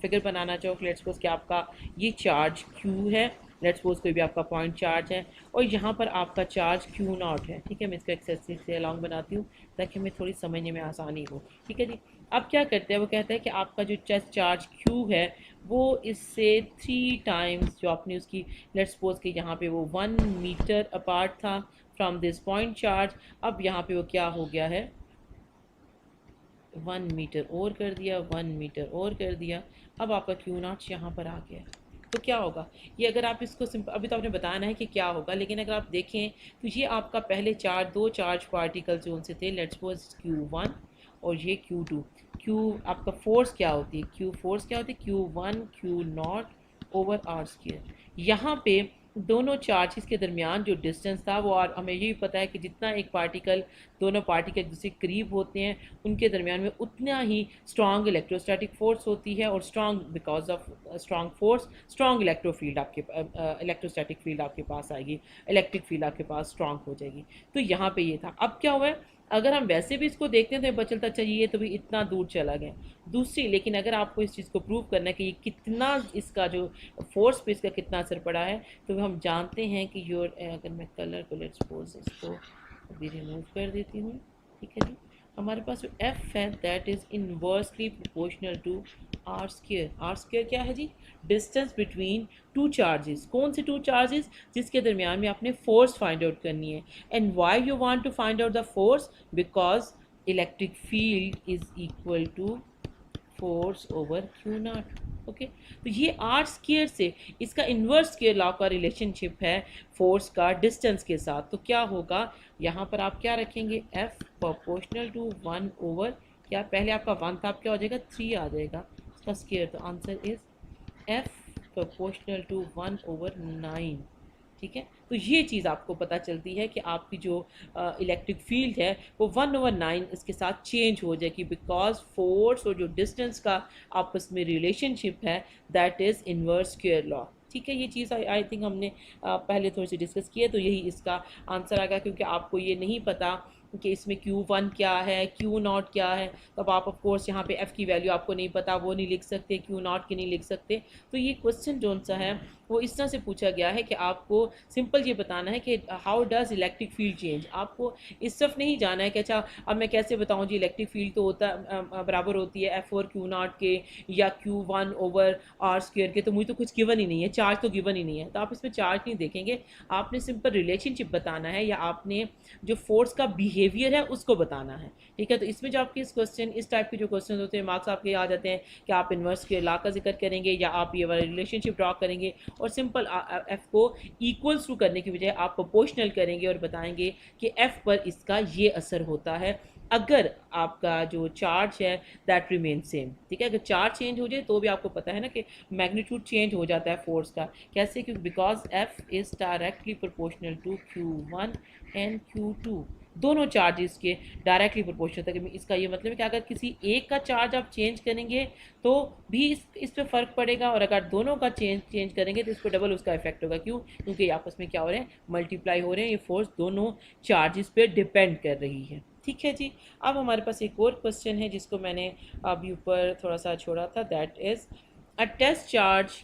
फिगर बनाना चाहूँ, लेट्स सपोज कि आपका ये चार्ज Q है, लेट्स सपोज कोई भी आपका पॉइंट चार्ज है और यहाँ पर आपका चार्ज Q0 है। ठीक है, मैं इसको एक्सेसिव से अलॉन्ग बनाती हूँ ताकि हमें थोड़ी समझने में आसानी हो। ठीक है जी, अब क्या करते हैं, वो कहते हैं कि आपका जो चेस्ट चार्ज Q है वो इससे 3 times जो आपने उसकी, लेट्स सपोज कि यहाँ पे वो 1 मीटर अपार्ट था फ्रॉम दिस पॉइंट चार्ज। अब यहाँ पे वो क्या हो गया है, 1 मीटर और कर दिया, 1 मीटर और कर दिया। अब आपका क्यू नॉट यहाँ पर आ गया। तो क्या होगा, ये अगर आप इसको सिंपल, अभी तो आपने बताना है कि क्या होगा, लेकिन अगर आप देखें तो ये आपका पहले दो चार्ज पार्टिकल जो उनसे थे, लेट्स सपोज Q1 और ये Q2। क्यू आपका फोर्स क्या होती है, क्यू फोर्स क्या होती है, Q1 q naught over r square. यहाँ पे दोनों चार्जेस के दरमियान जो डिस्टेंस था वो, और हमें यही पता है कि जितना एक पार्टिकल, दोनों पार्टिकल जिससे करीब होते हैं उनके दरमियान में उतना ही स्ट्रॉन्ग इलेक्ट्रोस्टैटिक फोर्स होती है, और strong because of strong force strong electro field आपके इलेक्ट्रोस्टैटिक फील्ड आपके पास आएगी, इलेक्ट्रिक फील्ड आपके पास स्ट्रॉन्ग हो जाएगी। तो यहाँ पे ये था। अब क्या हुआ है, अगर हम वैसे भी इसको देखते हैं तो ये पता चलता, अच्छा ये तो भी इतना दूर चला गया दूसरी, लेकिन अगर आपको इस चीज़ को प्रूव करना है कि ये कितना, इसका जो फोर्स पे इसका कितना असर पड़ा है, तो हम जानते हैं कि योर, अगर मैं कलर को लेट्स सपोज इसको अभी रिमूव कर देती हूँ, ठीक है जी, हमारे पास जो एफ है that is inversely proportional to r square. R square क्या है जी, डिस्टेंस बिटवीन टू चार्जेस। कौन से टू चार्जेस, जिसके दरमियान में आपने फोर्स फाइंड आउट करनी है। And why you want to find out the force, because electric field is equal to force over Q naught. Okay, तो ये आर स्क्वायर से इसका इन्वर्स स्क्वायर लॉ का रिलेशनशिप है फोर्स का डिस्टेंस के साथ। तो क्या होगा, यहाँ पर आप क्या रखेंगे, एफ प्रोपोर्शनल टू 1 ओवर, क्या पहले आपका 1 था, आप क्या हो जाएगा 3 आ जाएगा इसका स्क्वायर। तो answer is f proportional to 1/9। ठीक है, तो ये चीज़ आपको पता चलती है कि आपकी जो इलेक्ट्रिक फील्ड है वो 1/9 इसके साथ चेंज हो जाएगी, बिकॉज फोर्स और जो डिस्टेंस का आपस में रिलेशनशिप है that is inverse square law. ठीक है, ये चीज़ आई थिंक हमने पहले थोड़ी सी डिस्कस की है, तो यही इसका आंसर आएगा। क्योंकि आपको ये नहीं पता कि इसमें Q1 क्या है, Q0 क्या है, तब आप ऑफ कोर्स यहाँ पे F की वैल्यू आपको नहीं पता, वो नहीं लिख सकते, Q0 की नहीं लिख सकते। तो ये क्वेश्चन जो सा है वो इस तरह से पूछा गया है कि आपको सिंपल ये बताना है कि how does electric field change. आपको इस तरफ नहीं जाना है कि अच्छा अब मैं कैसे बताऊँ जी, इलेक्ट्रिक फील्ड तो होता बराबर होती है F और Q0 के या Q1 ओवर आर स्क्वायर के, तो मुझे तो कुछ गिवन ही नहीं है, चार्ज तो गिवन ही नहीं है। तो आप इसमें चार्ज नहीं देखेंगे, आपने सिंपल रिलेशनशिप बताना है, या आपने जो फोर्स का बिहेवियर है उसको बताना है। ठीक है, तो इसमें जो आपके इस टाइप के जो क्वेश्चन होते हैं, मार्क्स आपके आ जाते हैं कि आप इन्वर्स के लॉ का जिक्र करेंगे या आप ये वाला रिलेशनशिप ड्रॉ करेंगे, और सिंपल एफ को इक्वल्स टू करने की बजाय आप प्रोपोर्शनल करेंगे और बताएंगे कि एफ पर इसका ये असर होता है अगर आपका जो चार्ज है दैट रिमेन सेम। ठीक है, अगर चार्ज चेंज हो जाए तो भी आपको पता है ना कि मैग्नीट्यूड चेंज हो जाता है फोर्स का। कैसे, क्योंकि because f is directly proportional to Q1 and Q2, दोनों चार्जेस के डायरेक्टली प्रोपोर्शनल था। कि इसका ये मतलब है कि अगर किसी एक का चार्ज आप चेंज करेंगे तो भी इस पर फ़र्क पड़ेगा, और अगर दोनों का चेंज करेंगे तो इस पर डबल उसका इफेक्ट होगा। क्यों, क्योंकि आपस में क्या हो रहे हैं, मल्टीप्लाई हो रहे हैं, ये फोर्स दोनों चार्जेस पे डिपेंड कर रही है। ठीक है जी, अब हमारे पास एक और क्वेश्चन है जिसको मैंने अभी ऊपर थोड़ा सा छोड़ा था, that is a test charge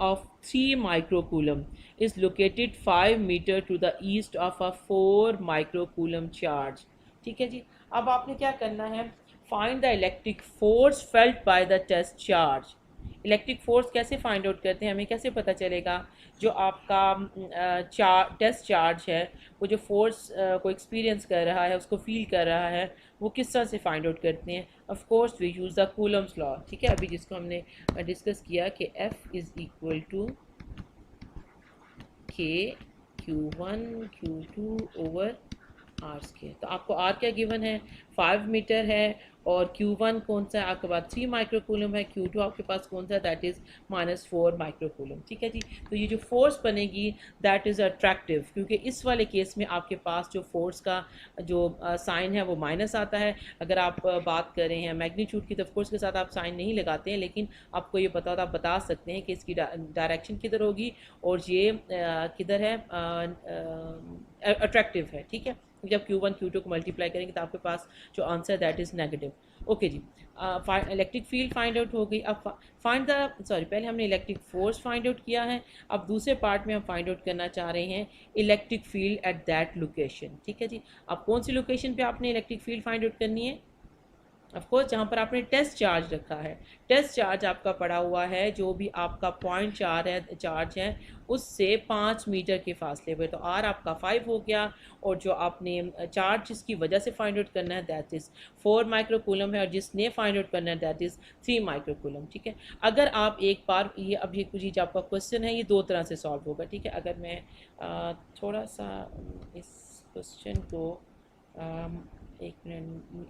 of 3 microcoulomb is located 5 meter to the east of a 4 microcoulomb charge। ठीक है जी, अब आपने क्या करना है, find the electric force felt by the test charge। Electric force कैसे फाइंड आउट करते हैं, हमें कैसे पता चलेगा जो आपका टेस्ट चार्ज है वो जो फोर्स को एक्सपीरियंस कर रहा है, उसको फील कर रहा है, वो किस तरह से फाइंड आउट करते हैं। Of course we use the Coulomb's law. ठीक है, अभी जिसको हमने डिस्कस किया कि F is equal to K Q1 Q2 over r square. तो आपको आर क्या गिवन है, 5 मीटर है, और Q1 कौन सा है आपके पास 3 माइक्रोकूलम है, Q2 आपके पास कौन सा है दैट इज़ -4 माइक्रोकूलम। ठीक है जी, तो ये जो फोर्स बनेगी दैट इज़ अट्रैक्टिव, क्योंकि इस वाले केस में आपके पास जो फोर्स का जो साइन है वो माइनस आता है। अगर आप बात कर रहे हैं मैग्नीट्यूड की, तो फोर्स के साथ आप साइन नहीं लगाते हैं, लेकिन आपको ये पता होता, आप बता सकते हैं कि इसकी डायरेक्शन किधर होगी और ये किधर है, अट्रैक्टिव है। ठीक है, जब Q1 Q2 को मल्टीप्लाई करेंगे तो आपके पास जो answer that is negative. Okay जी, इलेक्ट्रिक फील्ड फाइंड आउट हो गई। अब पहले हमने इलेक्ट्रिक फोर्स फाइंड आउट किया है, अब दूसरे पार्ट में हम फाइंड आउट करना चाह रहे हैं electric field at that location. ठीक है जी, अब कौन सी लोकेशन पे आपने इलेक्ट्रिक फील्ड फाइंड आउट करनी है, ऑफ कोर्स जहाँ पर आपने टेस्ट चार्ज रखा है, टेस्ट चार्ज आपका पड़ा हुआ है, जो भी आपका पॉइंट चार्ज है उससे 5 मीटर के फासले पर, तो आर आपका 5 हो गया, और जो आपने चार्ज जिसकी वजह से फाइंड आउट करना है दैट इज़ 4 माइक्रोकूलम है, और जिसने फाइंड आउट करना है दैट इज़ 3 माइक्रोकूलम। ठीक है, अगर आप एक बार ये अब ये कुछ जो आपका क्वेश्चन है ये दो तरह से सॉल्व होगा। ठीक है, अगर मैं थोड़ा सा इस क्वेश्चन को एक मिनट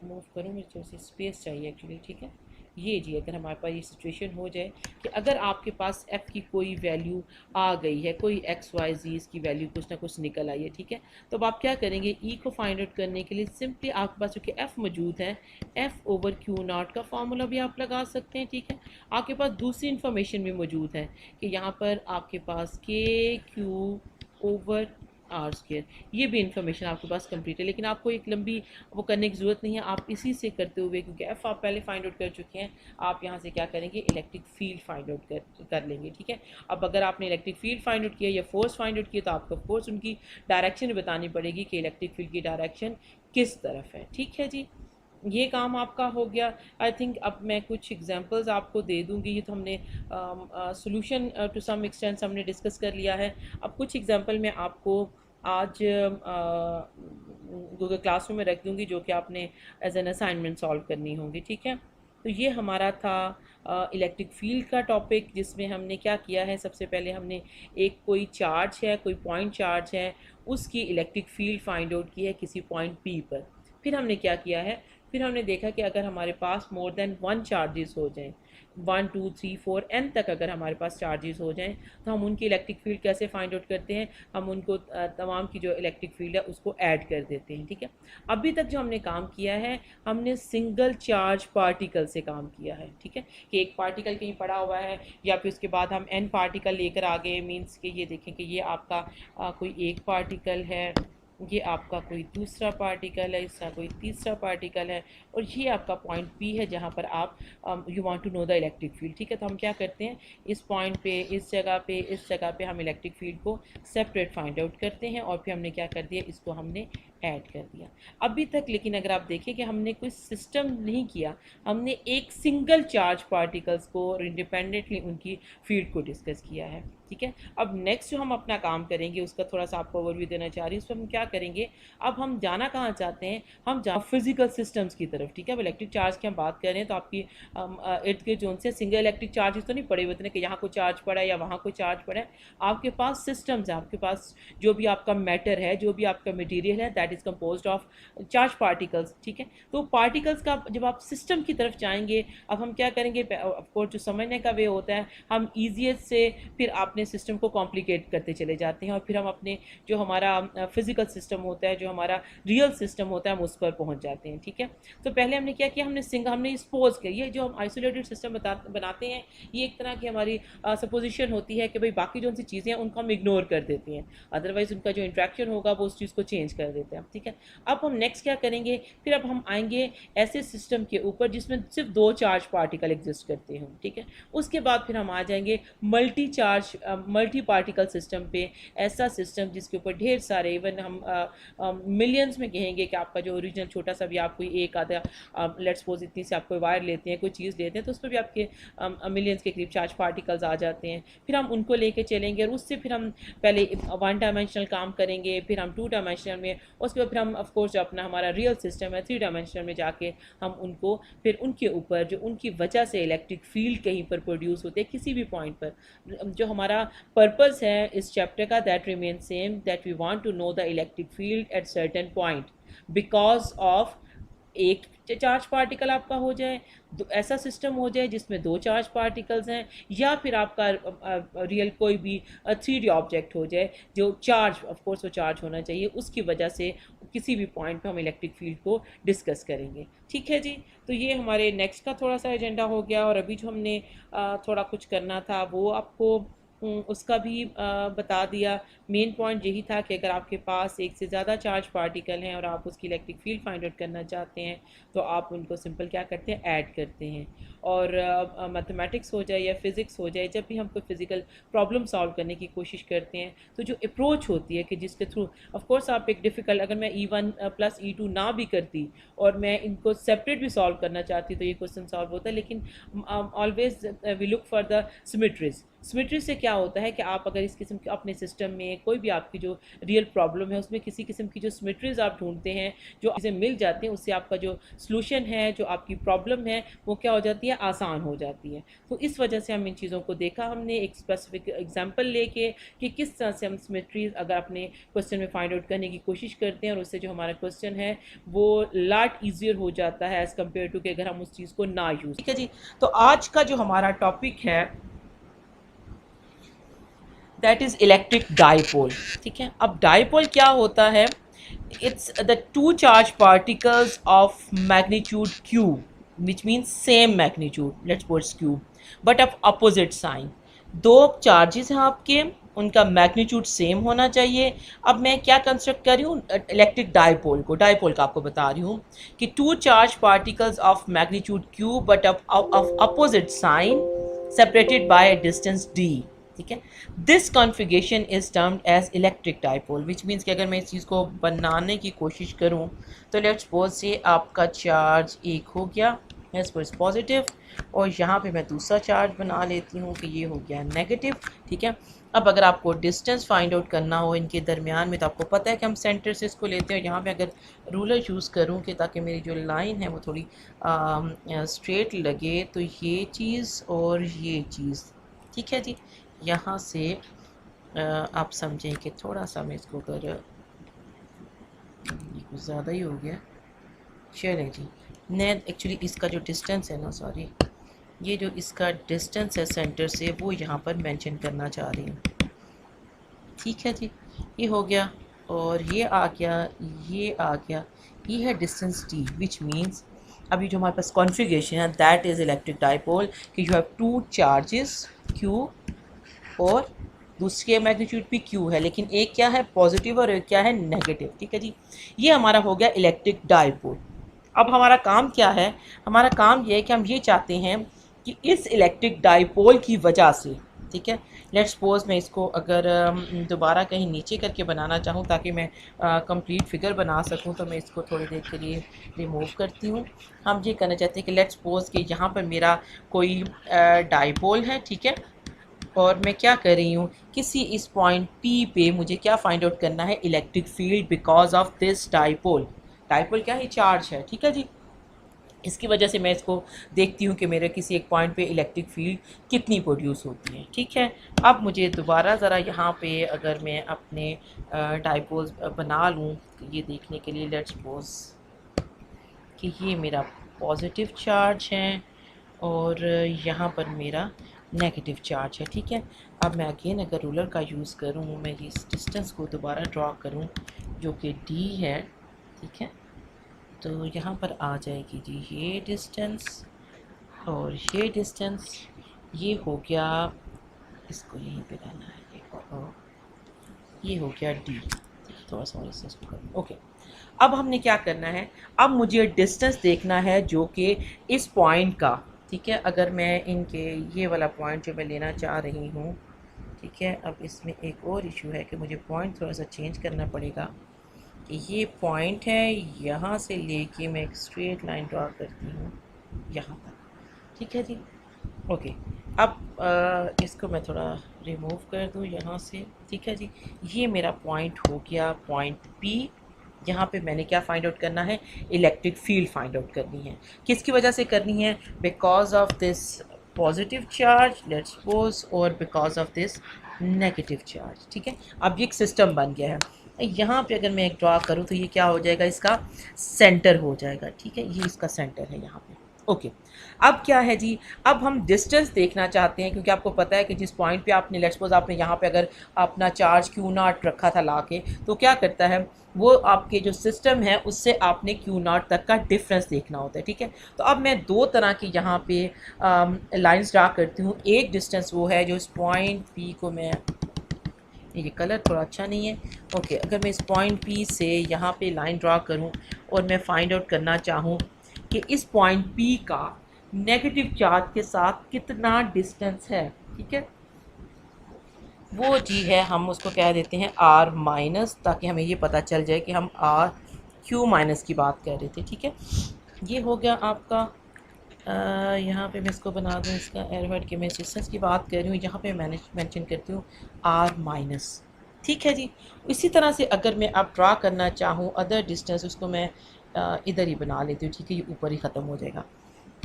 मूव करूँ, मुझे थोड़ी सी स्पेस चाहिए एक्चुअली। ठीक है, ये जी अगर हमारे पास ये सिचुएशन हो जाए कि अगर आपके पास f की कोई वैल्यू आ गई है, कोई x y z इसकी वैल्यू कुछ ना कुछ निकल आई है। ठीक है, तो अब आप क्या करेंगे, e को फाइंड आउट करने के लिए सिंपली आपके पास चूँकि f मौजूद है, f ओवर क्यू नॉट का फार्मूला भी आप लगा सकते हैं। ठीक है, आपके पास दूसरी इन्फॉर्मेशन भी मौजूद है कि यहाँ पर आपके पास के क्यू ओवर आर स्क्र, ये भी इंफॉर्मेशन आपके पास कंप्लीट है, लेकिन आपको एक लंबी वो करने की ज़रूरत नहीं है। आप इसी से करते हुए, क्योंकि एफ़ आप पहले फाइंड आउट कर चुके हैं, आप यहाँ से क्या करेंगे, इलेक्ट्रिक फील्ड फाइंड आउट कर लेंगे। ठीक है, अब अगर आपने इलेक्ट्रिक फील्ड फाइंड आउट किया या फोर्स फाइंड आउट किया, तो आपको फोर्स उनकी डायरेक्शन बतानी पड़ेगी कि इलेक्ट्रिक फील्ड की डायरेक्शन किस तरफ है। ठीक है जी, ये काम आपका हो गया। आई थिंक अब मैं कुछ एग्जांपल्स आपको दे दूंगी। ये तो हमने सोल्यूशन टू सम एक्सटेंट हमने डिस्कस कर लिया है। अब कुछ एग्जांपल मैं आपको आज गूगल क्लासरूम में रख दूंगी, जो कि आपने एज एन असाइनमेंट सॉल्व करनी होंगी। ठीक है, तो ये हमारा था इलेक्ट्रिक फील्ड का टॉपिक, जिसमें हमने क्या किया है, सबसे पहले हमने एक कोई चार्ज है, कोई पॉइंट चार्ज है, उसकी इलेक्ट्रिक फील्ड फाइंड आउट की है किसी पॉइंट पी पर। फिर हमने क्या किया है, फिर हमने देखा कि अगर हमारे पास मोर देन 1 चार्जेस हो जाएं, 1 2 3 4 n तक अगर हमारे पास चार्जेस हो जाएं, तो हम उनकी इलेक्ट्रिक फील्ड कैसे फाइंड आउट करते हैं, हम उनको तमाम की जो इलेक्ट्रिक फील्ड है उसको ऐड कर देते हैं। ठीक है, अभी तक जो हमने काम किया है, हमने सिंगल चार्ज पार्टिकल से काम किया है। ठीक है, कि एक पार्टिकल कहीं पड़ा हुआ है, या फिर उसके बाद हम n पार्टिकल लेकर आ गए, मीन्स कि ये देखें कि ये आपका कोई एक पार्टिकल है, ये आपका कोई दूसरा पार्टिकल है, इसका कोई तीसरा पार्टिकल है, और ये आपका पॉइंट पी है जहाँ पर आप you want to know the electric field. ठीक है, तो हम क्या करते हैं, इस पॉइंट पे, इस जगह पे हम इलेक्ट्रिक फील्ड को सेपरेट फाइंड आउट करते हैं, और फिर हमने क्या कर दिया, इसको हमने ऐड कर दिया अभी तक। लेकिन अगर आप देखें कि हमने कोई सिस्टम नहीं किया, हमने एक सिंगल चार्ज पार्टिकल्स को इंडिपेंडेंटली उनकी फील्ड को डिस्कस किया है। ठीक है, अब नेक्स्ट जो हम अपना काम करेंगे उसका थोड़ा सा आपको ओवरव्यू देना चाह रही हूँ। उसमें हम क्या करेंगे, अब हम जाना कहाँ चाहते हैं, हम फिजिकल सिस्टम्स की तरफ। ठीक है, अब इलेक्ट्रिक चार्ज की हम बात कर रहे हैं, तो आपकी इर्द गिर्द जोन से सिंगल इलेक्ट्रिक चार्जेस तो नहीं पड़े हुए कि यहाँ कोई चार्ज पड़ा है या वहाँ कोई चार्ज पड़ा है। आपके पास सिस्टम्स है, आपके पास जो भी आपका मैटर है, जो भी आपका मटीरियल है, that is composed of charge particles. ठीक है, तो पार्टिकल्स का जब आप सिस्टम की तरफ जाएंगे, अब हम क्या करेंगे, ऑफकोर्स जो समझने का वे होता है, हम ईजीएस्ट से फिर अपने सिस्टम को कॉम्प्लिकेट करते चले जाते हैं, और फिर हम अपने जो हमारा फिजिकल सिस्टम होता है, जो हमारा रियल सिस्टम होता है, हम उस पर पहुंच जाते हैं। ठीक है, तो पहले हमने क्या किया, हमने सपोज किया, ये जो हम आइसोलेटेड सिस्टम बनाते हैं, ये एक तरह की हमारी सपोजिशन होती है कि भाई बाकी जो सी चीज़ें हैं उनको हम इग्नोर कर देते हैं, अदरवाइज उनका जो इंट्रैक्शन होगा वो उस चीज़ को चेंज कर देते हैं। ठीक है, अब हम नेक्स्ट क्या करेंगे, फिर अब हम आएंगे ऐसे सिस्टम के ऊपर जिसमें सिर्फ 2 चार्ज पार्टिकल एग्जिस्ट करते हों। ठीक है, उसके बाद फिर हम आ जाएंगे मल्टी पार्टिकल सिस्टम पे, ऐसा सिस्टम जिसके ऊपर ढेर सारे, इवन हम मिलियंस में कहेंगे कि आपका जो ओरिजिनल छोटा सा भी आप कोई एक आधा लेट्स सपोज इतनी से आप कोई वायर लेते हैं, कोई चीज़ लेते हैं, तो उस पर भी आपके मिलियंस के करीब चार्ज पार्टिकल्स आ जाते हैं। फिर हम उनको लेके चलेंगे, और उससे फिर हम पहले 1 डायमेंशनल काम करेंगे, फिर हम 2 डायमेंशनल में, उसके बाद फिर हम ऑफकोर्स जो अपना हमारा रियल सिस्टम है 3 डायमेंशनल में जाके हम उनको फिर उनके ऊपर जो उनकी वजह से इलेक्ट्रिक फील्ड कहीं पर प्रोड्यूस होते हैं किसी भी पॉइंट पर, जो हमारा पर्पस है इस चैप्टर का, that remain same, that we want to know the electric field at certain point because of एक चार्ज पार्टिकल आपका हो जाए, ऐसा सिस्टम हो जाए जिसमें 2 चार्ज पार्टिकल्स हैं, या फिर आपका रियल कोई भी 3D ऑब्जेक्ट हो जाए जो चार्ज, ऑफ कोर्स वो चार्ज होना चाहिए, उसकी वजह से किसी भी पॉइंट पे हम इलेक्ट्रिक फील्ड को डिस्कस करेंगे। ठीक है जी, तो ये हमारे नेक्स्ट का थोड़ा सा एजेंडा हो गया, और अभी जो हमने थोड़ा कुछ करना था वो आपको उसका भी बता दिया। मेन पॉइंट यही था कि अगर आपके पास एक से ज़्यादा चार्ज पार्टिकल हैं और आप उसकी इलेक्ट्रिक फील्ड फाइंड आउट करना चाहते हैं तो आप उनको सिंपल क्या करते हैं, ऐड करते हैं। और मैथमेटिक्स हो जाए या फिज़िक्स हो जाए, जब भी हम कोई फिज़िकल प्रॉब्लम सॉल्व करने की कोशिश करते हैं तो जो अप्रोच होती है कि जिसके थ्रू ऑफ कोर्स आप एक डिफ़िकल्ट, अगर मैं E1 प्लस E2 ना भी करती और मैं इनको सेपरेट भी सॉल्व करना चाहती तो ये क्वेश्चन सॉल्व होता है। लेकिन always we look for the symmetries. Symmetry से क्या होता है कि आप अगर इस किस्म के अपने सिस्टम में कोई भी आपकी जो रियल प्रॉब्लम है उसमें किसी किस्म की जो सिमेट्रीज आप ढूंढते हैं, जो चीज़ें मिल जाती हैं, उससे आपका जो सॉल्यूशन है, जो आपकी प्रॉब्लम है, वो क्या हो जाती है, आसान हो जाती है। तो इस वजह से हम इन चीज़ों को देखा हमने एक स्पेसिफिक एग्जांपल लेके कि किस तरह से हम सिमेट्रीज अगर अपने क्वेश्चन में फाइंड आउट करने की कोशिश करते हैं और उससे जो हमारा क्वेश्चन है वो लाट ईजियर हो जाता है एज़ कम्पेयर टू कि अगर हम उस चीज़ को ना यूज़। ठीक है जी। तो आज का जो हमारा टॉपिक है दैट इज़ इलेक्ट्रिक डाइपोल। ठीक है, अब डाइपोल क्या होता है? It's the two charge particles of magnitude q which means same magnitude, let's suppose q, but of opposite sign. दो चार्जेस हैं आपके, उनका मैग्नीट्यूड सेम होना चाहिए। अब मैं क्या कंस्ट्रक्ट कर रही हूँ, इलेक्ट्रिक डाइपोल को, डाइपोल का आपको बता रही हूँ कि two charge particles of magnitude q but of opposite sign separated by a distance d। ठीक है, this configuration is termed as electric dipole, which means कि अगर मैं इस चीज़ को बनाने की कोशिश करूं तो लेट्स सपोज से आपका चार्ज एक हो गया, लेट्स सपोज पॉजिटिव, और यहाँ पे मैं दूसरा चार्ज बना लेती हूँ कि ये हो गया नेगेटिव। ठीक है, अब अगर आपको डिस्टेंस फाइंड आउट करना हो इनके दरमियान में तो आपको पता है कि हम सेंटर से इसको लेते हैं। यहाँ पे अगर रूलर यूज़ करूँ कि ताकि मेरी जो लाइन है वो थोड़ी स्ट्रेट लगे, तो ये चीज़ और ये चीज़, ठीक है जी, यहाँ से आप समझें कि थोड़ा सा मैं इसको अगर ये कुछ ज़्यादा ही हो गया, चलें जी। मैं एक्चुअली इसका जो डिस्टेंस है ना, सॉरी, ये जो इसका डिस्टेंस है सेंटर से वो यहाँ पर मेंशन करना चाह रही हूँ। ठीक है जी, ये हो गया और ये आ गया, ये आ गया, ये है डिस्टेंस d, विच मीन्स अभी जो हमारे पास कॉन्फ़िगरेशन है दैट इज़ इलेक्ट्रिक डाइपोल कि you have two charges q और दूसरी मैग्नीट्यूड भी q है, लेकिन एक क्या है पॉजिटिव और एक क्या है नेगेटिव। ठीक है जी, ये हमारा हो गया इलेक्ट्रिक डाइपोल। अब हमारा काम क्या है? हमारा काम ये है कि हम ये चाहते हैं कि इस इलेक्ट्रिक डाइपोल की वजह से, ठीक है, लेट्स सपोज मैं इसको अगर दोबारा कहीं नीचे करके बनाना चाहूँ ताकि मैं कंप्लीट फिगर बना सकूँ तो मैं इसको थोड़ी देर के लिए रिमूव करती हूँ। हम ये करना चाहते हैं कि लेट्स सपोज कि यहाँ पर मेरा कोई डाइपोल है, ठीक है, और मैं क्या कर रही हूँ, किसी इस पॉइंट P पे मुझे क्या फाइंड आउट करना है, electric field because of this dipole. Dipole क्या है, चार्ज है। ठीक है जी, इसकी वजह से मैं इसको देखती हूँ कि मेरे किसी एक पॉइंट पे इलेक्ट्रिक फील्ड कितनी प्रोड्यूस होती है। ठीक है, अब मुझे दोबारा ज़रा यहाँ पे अगर मैं अपने डाइपोल्स बना लूँ ये देखने के लिए, लेट्स सपोज कि ये मेरा पॉजिटिव चार्ज है और यहाँ पर मेरा नेगेटिव चार्ज है। ठीक है, अब मैं अगेन अगर रूलर का यूज़ करूँ, मैं इस डिस्टेंस को दोबारा ड्रॉ करूँ जो कि d है, ठीक है, तो यहाँ पर आ जाएगी जी ये डिस्टेंस और ये डिस्टेंस, ये हो गया, इसको यहीं पे रहना है, ये हो गया d। थोड़ा सा और इसको करूँ, ओके। अब हमने क्या करना है, अब मुझे डिस्टेंस देखना है जो कि इस पॉइंट का, ठीक है, अगर मैं इनके ये वाला पॉइंट जो मैं लेना चाह रही हूँ, ठीक है, अब इसमें एक और इशू है कि मुझे पॉइंट थोड़ा सा चेंज करना पड़ेगा कि ये पॉइंट है, यहाँ से लेके मैं एक स्ट्रेट लाइन ड्रॉ करती हूँ यहाँ तक। ठीक है जी, ओके। अब इसको मैं थोड़ा रिमूव कर दूँ यहाँ से। ठीक है जी, ये मेरा पॉइंट हो गया पॉइंट P। यहाँ पे मैंने क्या फाइंड आउट करना है, इलेक्ट्रिक फील्ड फाइंड आउट करनी है। किसकी वजह से करनी है, because of this positive charge let's suppose और because of this negative charge. ठीक है, अब ये एक सिस्टम बन गया है। यहाँ पे अगर मैं एक ड्रॉ करूँ तो ये क्या हो जाएगा, इसका सेंटर हो जाएगा। ठीक है, ये इसका सेंटर है यहाँ पे। ओके अब क्या है जी, अब हम डिस्टेंस देखना चाहते हैं, क्योंकि आपको पता है कि जिस पॉइंट पे आपने लेट्स सपोज आपने यहाँ पे अगर अपना चार्ज क्यू नॉट रखा था ला के, तो क्या करता है वो आपके जो सिस्टम है उससे आपने क्यू नॉट तक का डिफरेंस देखना होता है, ठीक है। तो अब मैं दो तरह की यहाँ पे लाइंस ड्रा करती हूँ। एक डिस्टेंस वो है जो इस पॉइंट पी को मैं, ये कलर थोड़ा अच्छा नहीं है, ओके अगर मैं इस पॉइंट पी से यहाँ पे लाइन ड्रा करूँ और मैं फाइंड आउट करना चाहूँ कि इस पॉइंट पी का नेगेटिव चार्ज के साथ कितना डिस्टेंस है, ठीक है, वो जी है हम उसको कह देते हैं आर माइनस, ताकि हमें ये पता चल जाए कि हम आर क्यू माइनस की बात कर रहे थे, ठीक है। ये हो गया आपका यहाँ पे मैं इसको बना दूँ इसका एरवर्ड कि मैं डिस्टेंस की बात कर रही हूँ, यहाँ पे मैंने मेंशन करती हूँ आर माइनस, ठीक है जी। इसी तरह से अगर मैं अब ड्रा करना चाहूँ अदर डिस्टेंस, उसको मैं इधर ही बना लेती हूँ, ठीक है, ये ऊपर ही ख़त्म हो जाएगा।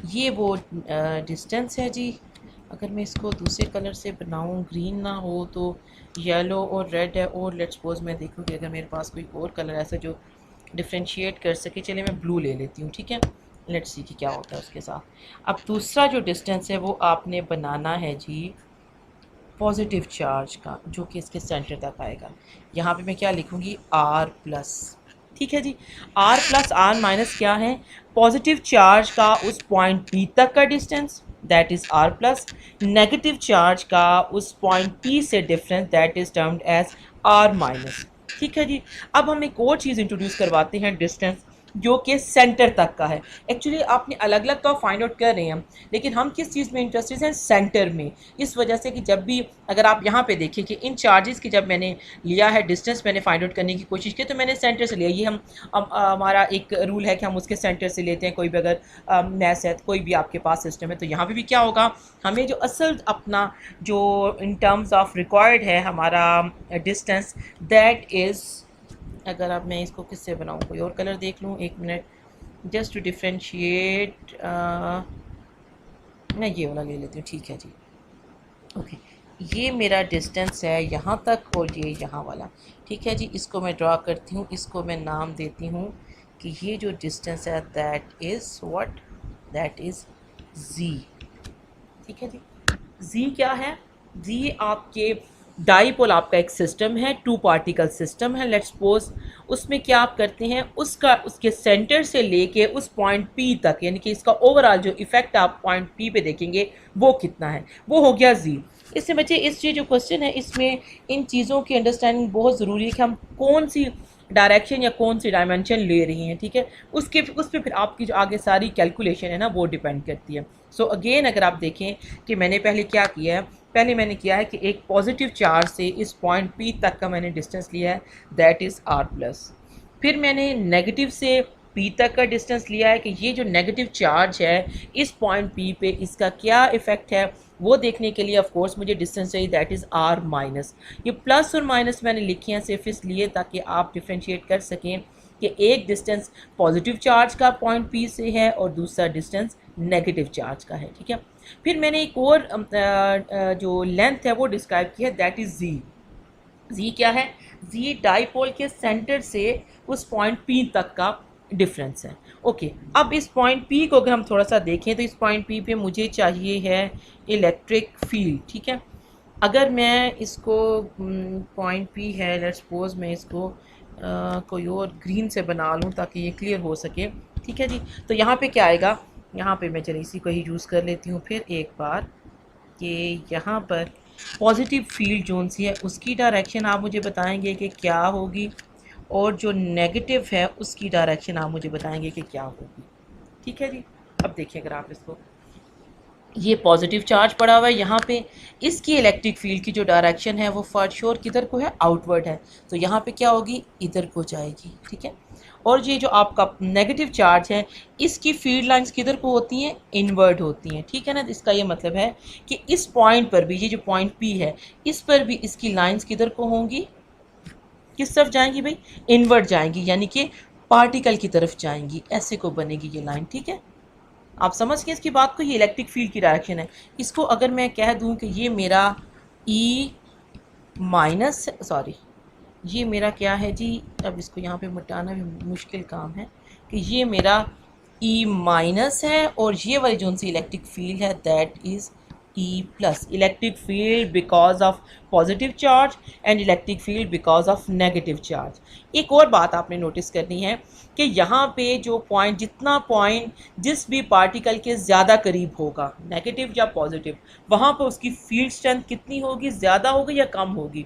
ये वो डिस्टेंस है जी। अगर मैं इसको दूसरे कलर से बनाऊँ, ग्रीन ना हो तो येलो और रेड है, और लेट्स सपोज मैं देखूँ कि अगर मेरे पास कोई और कलर ऐसा जो डिफ्रेंशिएट कर सके, चलिए मैं ब्लू ले लेती हूँ, ठीक है, लेट्स सी कि क्या होता है उसके साथ। अब दूसरा जो डिस्टेंस है वो आपने बनाना है जी पॉजिटिव चार्ज का, जो कि इसके सेंटर तक आएगा। यहाँ पे मैं क्या लिखूँगी, आर प्लस, ठीक है जी। आर प्लस आर माइनस क्या है, पॉजिटिव चार्ज का उस पॉइंट पी तक का distance that is r plus, negative charge का उस पॉइंट पी से difference that is termed as r minus, ठीक है जी। अब हम एक और चीज़ इंट्रोड्यूस करवाते हैं, डिस्टेंस जो कि सेंटर तक का है। एक्चुअली आपने अलग अलग का फाइंड आउट कर रहे हैं, लेकिन हम किस चीज़ में इंटरेस्टेड हैं, सेंटर में। इस वजह से कि जब भी अगर आप यहाँ पे देखें कि इन चार्जेस की जब मैंने लिया है डिस्टेंस मैंने फाइंड आउट करने की कोशिश की, तो मैंने सेंटर से लिया। ये हम हमारा एक रूल है कि हम उसके सेंटर से लेते हैं, कोई भी अगर मैथ्स है, कोई भी आपके पास सिस्टम है। तो यहाँ पे भी क्या होगा, हमें जो असल अपना जो इन टर्म्स ऑफ रिक्वायर्ड है हमारा डिस्टेंस दैट इज़, अगर अब मैं इसको किससे बनाऊँ, कोई और कलर देख लूँ, एक मिनट, जस्ट टू डिफ्रेंशिएट मैं ये वाला ले लेती हूँ, ठीक है जी। ओके ये मेरा डिस्टेंस है यहाँ तक और ये यहाँ वाला, ठीक है जी। इसको मैं ड्रा करती हूँ, इसको मैं नाम देती हूँ कि ये जो डिस्टेंस है that is what, that is Z, ठीक है जी। जी क्या है, जी आपके डाईपोल आपका एक सिस्टम है, टू पार्टिकल सिस्टम है लेट्स सपोज। उसमें क्या आप करते हैं, उसका उसके सेंटर से लेके उस पॉइंट पी तक, यानी कि इसका ओवरऑल जो इफेक्ट आप पॉइंट पी पे देखेंगे वो कितना है, वो हो गया जी। इससे बच्चे इस ये जो क्वेश्चन है इसमें इन चीज़ों की अंडरस्टैंडिंग बहुत ज़रूरी है कि हम कौन सी डायरेक्शन या कौन सी डायमेंशन ले रही हैं, ठीक है। उस पर फिर आपकी जो आगे सारी कैलकुलेशन है ना वो डिपेंड करती है। सो अगेन अगर आप देखें कि मैंने पहले क्या किया है, पहले मैंने किया है कि एक पॉजिटिव चार्ज से इस पॉइंट पी तक का मैंने डिस्टेंस लिया है दैट इज़ आर प्लस। फिर मैंने नेगेटिव से पी तक का डिस्टेंस लिया है कि ये जो नेगेटिव चार्ज है इस पॉइंट पी पे इसका क्या इफ़ेक्ट है, वो देखने के लिए ऑफ कोर्स मुझे डिस्टेंस चाहिए दैट इज़ आर माइनस। ये प्लस और माइनस मैंने लिखे हैं सिर्फ इसलिए ताकि आप डिफ्रेंशिएट कर सकें कि एक डिस्टेंस पॉजिटिव चार्ज का पॉइंट पी से है और दूसरा डिस्टेंस नेगेटिव चार्ज का है, ठीक है। फिर मैंने एक और जो लेंथ है वो डिस्क्राइब किया है दैट इज़ जी। जी क्या है, जी डाईपोल के सेंटर से उस पॉइंट पी तक का डिफरेंस है। ओके अब इस पॉइंट पी को अगर हम थोड़ा सा देखें तो इस पॉइंट पी पे मुझे चाहिए है इलेक्ट्रिक फील्ड, ठीक है। अगर मैं इसको पॉइंट पी है लेट्स सपोज मैं इसको कोई और ग्रीन से बना लूँ ताकि ये क्लियर हो सके, ठीक है जी। तो यहाँ पे क्या आएगा, यहाँ पे मैं चलिए इसी को ही यूज़ कर लेती हूँ फिर एक बार कि यहाँ पर पॉजिटिव फील्ड जोन सी है उसकी डायरेक्शन आप मुझे बताएंगे कि क्या होगी, और जो नेगेटिव है उसकी डायरेक्शन आप मुझे बताएंगे कि क्या होगी, ठीक है जी। अब देखिए अगर आप इसको, ये पॉजिटिव चार्ज पड़ा हुआ है यहाँ पे, इसकी इलेक्ट्रिक फील्ड की जो डायरेक्शन है वो फॉर श्योर किधर को है, आउटवर्ड है। तो यहाँ पे क्या होगी, इधर को जाएगी, ठीक है। और ये जो आपका नेगेटिव चार्ज है इसकी फील्ड लाइंस किधर को होती हैं, इनवर्ड होती हैं, ठीक है ना। इसका ये मतलब है कि इस पॉइंट पर भी, ये जो पॉइंट पी है इस पर भी इसकी लाइंस किधर को होंगी, किस तरफ जाएंगी भाई, इनवर्ड जाएंगी, यानी कि पार्टिकल की तरफ जाएंगी, ऐसे को बनेगी ये लाइन, ठीक है। आप समझ गए इसकी बात को, ये इलेक्ट्रिक फील्ड की डायरेक्शन है। इसको अगर मैं कह दूं कि ये मेरा ई माइनस, सॉरी ये मेरा क्या है जी, अब इसको यहाँ पे मिटाना भी मुश्किल काम है, कि ये मेरा ई माइनस है, और ये वाली जो सी इलेक्ट्रिक फील्ड है that is E plus. Electric field because of positive charge and electric field because of negative charge. एक और बात आपने नोटिस करनी है कि यहाँ पे जो पॉइंट, जितना पॉइंट जिस भी पार्टिकल के ज़्यादा करीब होगा, नेगेटिव या पॉजिटिव, वहाँ पर उसकी फील्ड स्ट्रेंथ कितनी होगी, ज़्यादा होगी या कम होगी?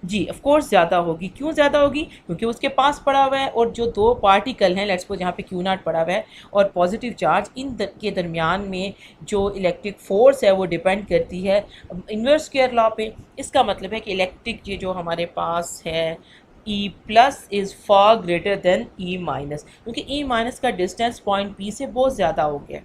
जी ऑफ कोर्स ज़्यादा होगी। क्यों ज़्यादा होगी? क्योंकि उसके पास पड़ा हुआ है, और जो दो पार्टिकल हैं, लेट्स सपोज यहाँ पे क्यू नॉट पड़ा हुआ है और पॉजिटिव चार्ज, के दरमियान में जो इलेक्ट्रिक फोर्स है वो डिपेंड करती है इन्वर्स स्क्वायर लॉ पे। इसका मतलब है कि इलेक्ट्रिक ये जो हमारे पास है E plus is far greater than E minus, क्योंकि ई माइनस का डिस्टेंस पॉइंट पी से बहुत ज़्यादा हो गया।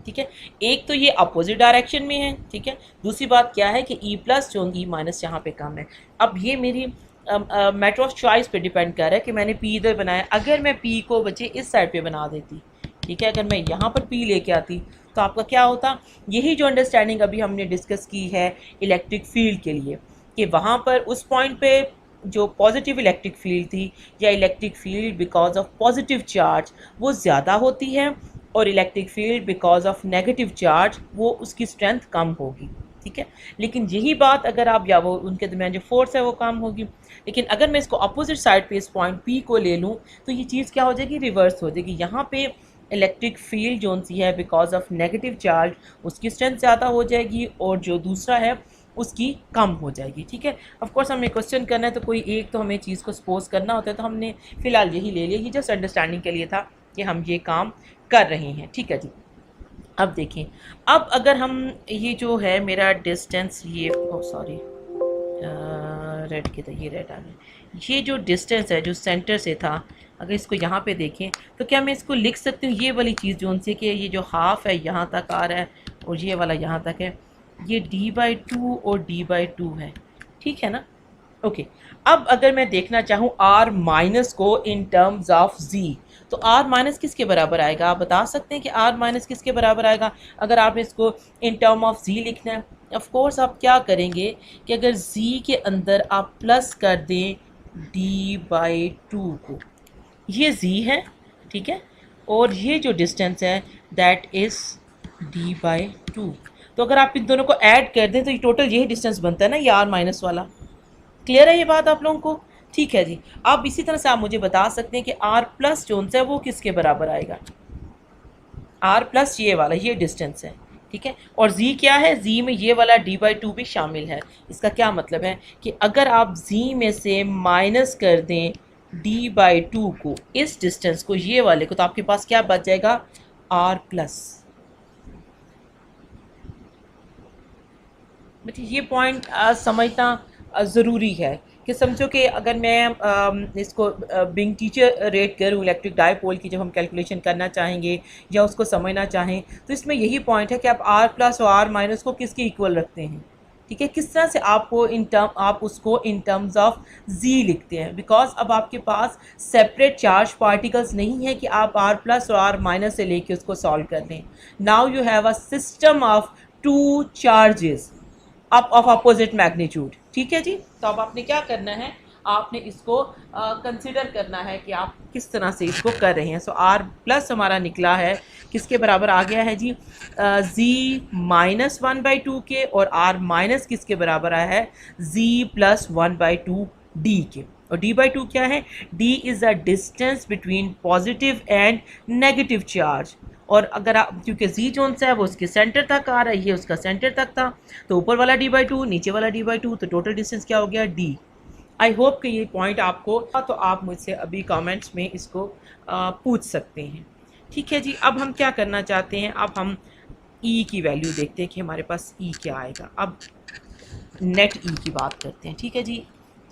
ठीक है, एक तो ये अपोजिट डायरेक्शन में है। ठीक है, दूसरी बात क्या है कि ई प्लस जो ई माइनस यहाँ पे कम है। अब ये मेरी मैटर ऑफ चॉइस पे डिपेंड कर रहा है कि मैंने पी इधर बनाया। अगर मैं पी को बच्चे इस साइड पे बना देती, ठीक है, अगर मैं यहाँ पर पी लेके आती तो आपका क्या होता? यही जो अंडरस्टैंडिंग अभी हमने डिस्कस की है इलेक्ट्रिक फील्ड के लिए, कि वहाँ पर उस पॉइंट पे जो पॉजिटिव इलेक्ट्रिक फील्ड थी या electric field because of positive charge वो ज़्यादा होती है, और electric field because of negative charge वो उसकी स्ट्रेंथ कम होगी। ठीक है, लेकिन यही बात अगर आप, या वो उनके दरमियान जो फोर्स है वो कम होगी। लेकिन अगर मैं इसको अपोजिट साइड पे इस पॉइंट पी को ले लूँ तो ये चीज़ क्या हो जाएगी? रिवर्स हो जाएगी। यहाँ पे इलेक्ट्रिक फील्ड जो सी है बिकॉज ऑफ नेगेटिव चार्ज उसकी स्ट्रेंथ ज़्यादा हो जाएगी, और जो दूसरा है उसकी कम हो जाएगी। ठीक है, ऑफ कोर्स हमें क्वेश्चन करना है तो कोई एक तो हमें चीज़ को सपोज करना होता है, तो हमने फ़िलहाल यही ले लिया। ये जस्ट अंडरस्टैंडिंग के लिए था कि हम ये काम कर रहे हैं। ठीक है जी, अब देखें, अब अगर हम ये जो है मेरा डिस्टेंस, ये सॉरी रेड की, तो ये रेड आ गया, ये जो डिस्टेंस है जो सेंटर से था, अगर इसको यहाँ पे देखें तो क्या मैं इसको लिख सकती हूँ ये वाली चीज़ जो उनसे कि ये जो हाफ है यहाँ तक आ रहा है और ये वाला यहाँ तक है, ये d/2 और d/2 है। ठीक है ना? ओके, अब अगर मैं देखना चाहूँ r माइनस को इन टर्म्स ऑफ z, तो r माइनस किसके बराबर आएगा? आप बता सकते हैं कि r माइनस किसके बराबर आएगा अगर आपने इसको इन टर्म ऑफ z लिखना है? ऑफ कोर्स आप क्या करेंगे कि अगर z के अंदर आप प्लस कर दें d/2 को, ये z है, ठीक है, और ये जो डिस्टेंस है दैट इज़ d/2। तो अगर आप इन दोनों को ऐड कर दें तो ये टोटल यही डिस्टेंस बनता है ना, ये r माइनस वाला। क्लियर है ये बात आप लोगों को? ठीक है जी, अब इसी तरह से आप मुझे बता सकते हैं कि r प्लस जो है वो किसके बराबर आएगा? r प्लस ये वाला, ये डिस्टेंस है। ठीक है, और z क्या है? z में ये वाला d/2 भी शामिल है। इसका क्या मतलब है कि अगर आप z में से माइनस कर दें d/2 को, इस डिस्टेंस को, ये वाले को, तो आपके पास क्या बच जाएगा? r plus. बट ये पॉइंट समझना ज़रूरी है कि समझो कि अगर मैं इसको बिंग टीचर रेट करूँ इलेक्ट्रिक डायपोल की, जब हम कैलकुलेशन करना चाहेंगे या उसको समझना चाहें, तो इसमें यही पॉइंट है कि आप r प्लस और r माइनस को किसके इक्वल रखते हैं। ठीक है, किस तरह से आपको आप उसको इन टर्म्स ऑफ z लिखते हैं, बिकॉज अब आपके पास सेपरेट चार्ज पार्टिकल्स नहीं है कि आप r प्लस और r माइनस से लेके उसको सॉल्व कर लें। Now you have a system of two charges up of opposite magnitude. ठीक है जी, तो अब आपने क्या करना है? आपने इसको कंसिडर करना है कि आप किस तरह से इसको कर रहे हैं। सो r प्लस हमारा निकला है किसके बराबर आ गया है जी? z माइनस 1/2 के, और r माइनस किसके बराबर आया है? z प्लस 1/2 d के। और d/2 क्या है? d is the distance between positive and negative charge. और अगर आप, क्योंकि जी जोन है वो उसके सेंटर तक आ रहा है, ये उसका सेंटर तक था, तो ऊपर वाला d/2 नीचे वाला d/2, तो टोटल डिस्टेंस क्या हो गया? d। आई होप कि ये पॉइंट आपको, तो आप मुझसे अभी कमेंट्स में इसको पूछ सकते हैं। ठीक है जी, अब हम क्या करना चाहते हैं? अब हम e की वैल्यू देखते हैं कि हमारे पास e क्या आएगा। अब नेट e की बात करते हैं। ठीक है जी,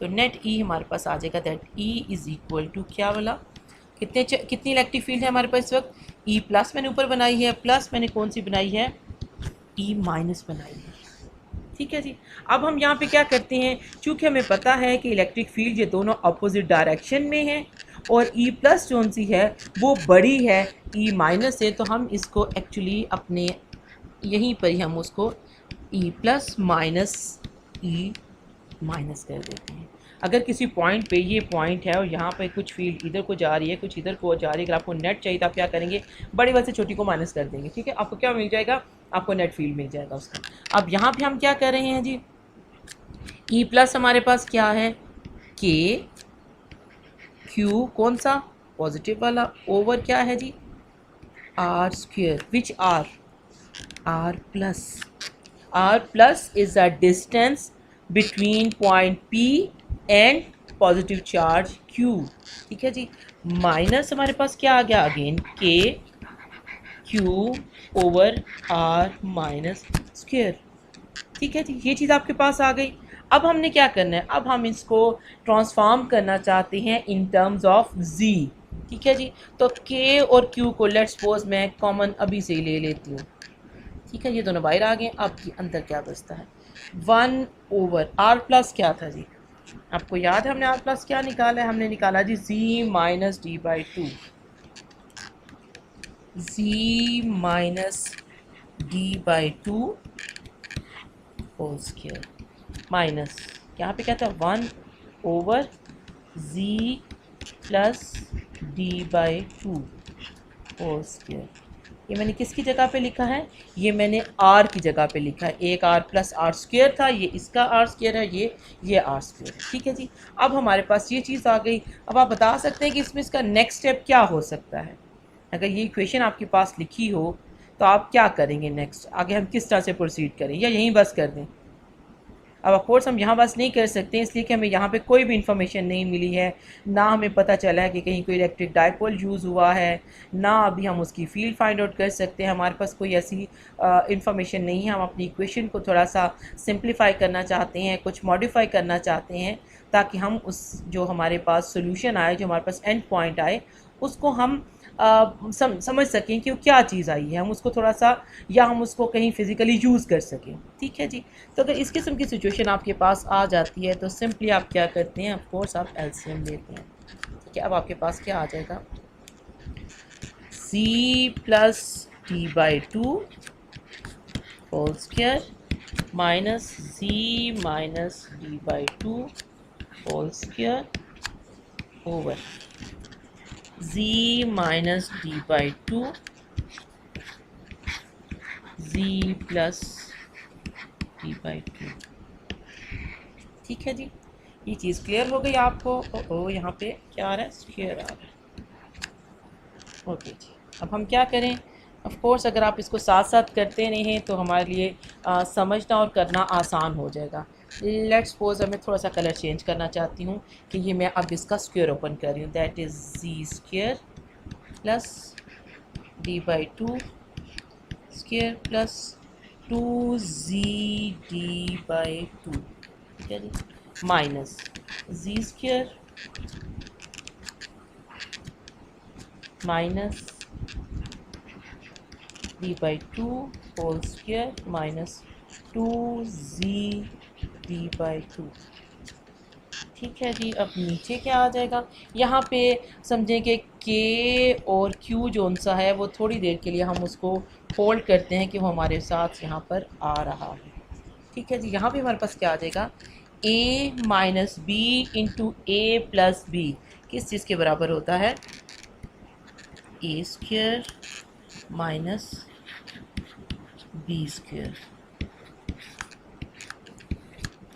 तो नेट e हमारे पास आ जाएगा that e is equal to क्या वाला, कितनी इलेक्ट्रिक फील्ड है हमारे पास इस वक्त? ई प्लस मैंने ऊपर बनाई है, प्लस मैंने कौन सी बनाई है? ई माइनस बनाई है। ठीक है जी, अब हम यहाँ पे क्या करते हैं, चूँकि हमें पता है कि इलेक्ट्रिक फील्ड ये दोनों अपोजिट डायरेक्शन में है और ई प्लस जो सी है वो बड़ी है ई माइनस से, तो हम इसको एक्चुअली अपने यहीं पर ही हम उसको E plus minus E minus कर देते हैं। अगर किसी पॉइंट पे ये पॉइंट है और यहाँ पे कुछ फील्ड इधर को जा रही है, कुछ इधर को जा रही है, अगर आपको नेट चाहिए तो आप क्या करेंगे, बड़ी वाली से छोटी को माइनस कर देंगे, ठीक है। आपको क्या मिल जाएगा, आपको नेट फील्ड मिल जाएगा उसका। अब यहाँ पे हम क्या कर रहे हैं जी, ई प्लस हमारे पास क्या है, के क्यू कौन सा, पॉजिटिव वाला, ओवर क्या है जी, R square, which R plus is the distance between point P and positive charge Q, ठीक है जी। माइनस हमारे पास क्या आ गया, again k q over r minus square, ठीक है जी। ये चीज़ आपके पास आ गई। अब हमने क्या करना है, अब हम इसको ट्रांसफॉर्म करना चाहते हैं इन टर्म्स ऑफ z, ठीक है जी। तो k और q को लेट्स सपोज मैं कॉमन अभी से ही ले लेती हूँ, ठीक है। ये दोनों बाहर आ गए। अब अंदर क्या बचता है, 1 ओवर r प्लस क्या था जी, आपको याद है हमने r प्लस क्या निकाला है, हमने निकाला जी z minus D by two, z minus D by two whole square minus यहाँ पे क्या था, 1 over z plus D by two whole square. ये मैंने किसकी जगह पे लिखा है, ये मैंने r की जगह पे लिखा है। एक r प्लस आर स्क्वायर था, ये इसका r स्क्वायर है, ये r स्क्वायर है, ठीक है जी। अब हमारे पास ये चीज़ आ गई। अब आप बता सकते हैं कि इसमें इसका नेक्स्ट स्टेप क्या हो सकता है। अगर ये इक्वेशन आपके पास लिखी हो तो आप क्या करेंगे, नेक्स्ट आगे हम किस तरह से प्रोसीड करें, या यहीं बस कर दें। अब ऑफकोर्स हम यहाँ बस नहीं कर सकते, इसलिए कि हमें यहाँ पे कोई भी इन्फॉर्मेशन नहीं मिली है, ना हमें पता चला है कि कहीं कोई इलेक्ट्रिक डाइपोल यूज़ हुआ है, ना अभी हम उसकी फील्ड फाइंड आउट कर सकते हैं। हमारे पास कोई ऐसी इन्फॉर्मेशन नहीं है। हम अपनी इक्वेशन को थोड़ा सा सिंप्लीफाई करना चाहते हैं, कुछ मॉडिफाई करना चाहते हैं, ताकि हम उस जो हमारे पास सोल्यूशन आए, जो हमारे पास एंड पॉइंट आए, उसको हम समझ सकें कि वो क्या चीज़ आई है, हम उसको थोड़ा सा, या हम उसको कहीं फिज़िकली यूज़ कर सकें, ठीक है जी। तो अगर इस किस्म की सिचुएशन आपके पास आ जाती है तो सिंपली आप क्या करते हैं, ऑफ कोर्स आप एलसीएम लेते हैं, ठीक है। अब आपके पास क्या आ जाएगा, c plus D by two whole square minus z minus D by two whole square over z minus D by two z plus D by two, ठीक है जी। ये चीज़ क्लियर हो गई आपको। ओ यहाँ पे क्या आ रहा है, स्क्वायर आ रहा है, ओके जी। अब हम क्या करें, ऑफ कोर्स अगर आप इसको साथ साथ करते रहें तो हमारे लिए समझना और करना आसान हो जाएगा। लेट्स सपोज मैं थोड़ा सा कलर चेंज करना चाहती हूँ कि ये मैं अब इसका स्क्वायर ओपन कर रही हूँ, that is Z square plus D by two square plus 2z by two, ठीक है जी, minus Z square minus D by two whole square minus 2z D by two, ठीक है जी। अब नीचे क्या आ जाएगा, यहाँ पे समझें कि k और q जो सा है वो थोड़ी देर के लिए हम उसको होल्ड करते हैं कि वो हमारे साथ यहाँ पर आ रहा है, ठीक है जी। यहाँ पे हमारे पास क्या आ जाएगा, a minus B into A plus B किस चीज़ के बराबर होता है, A square minus B square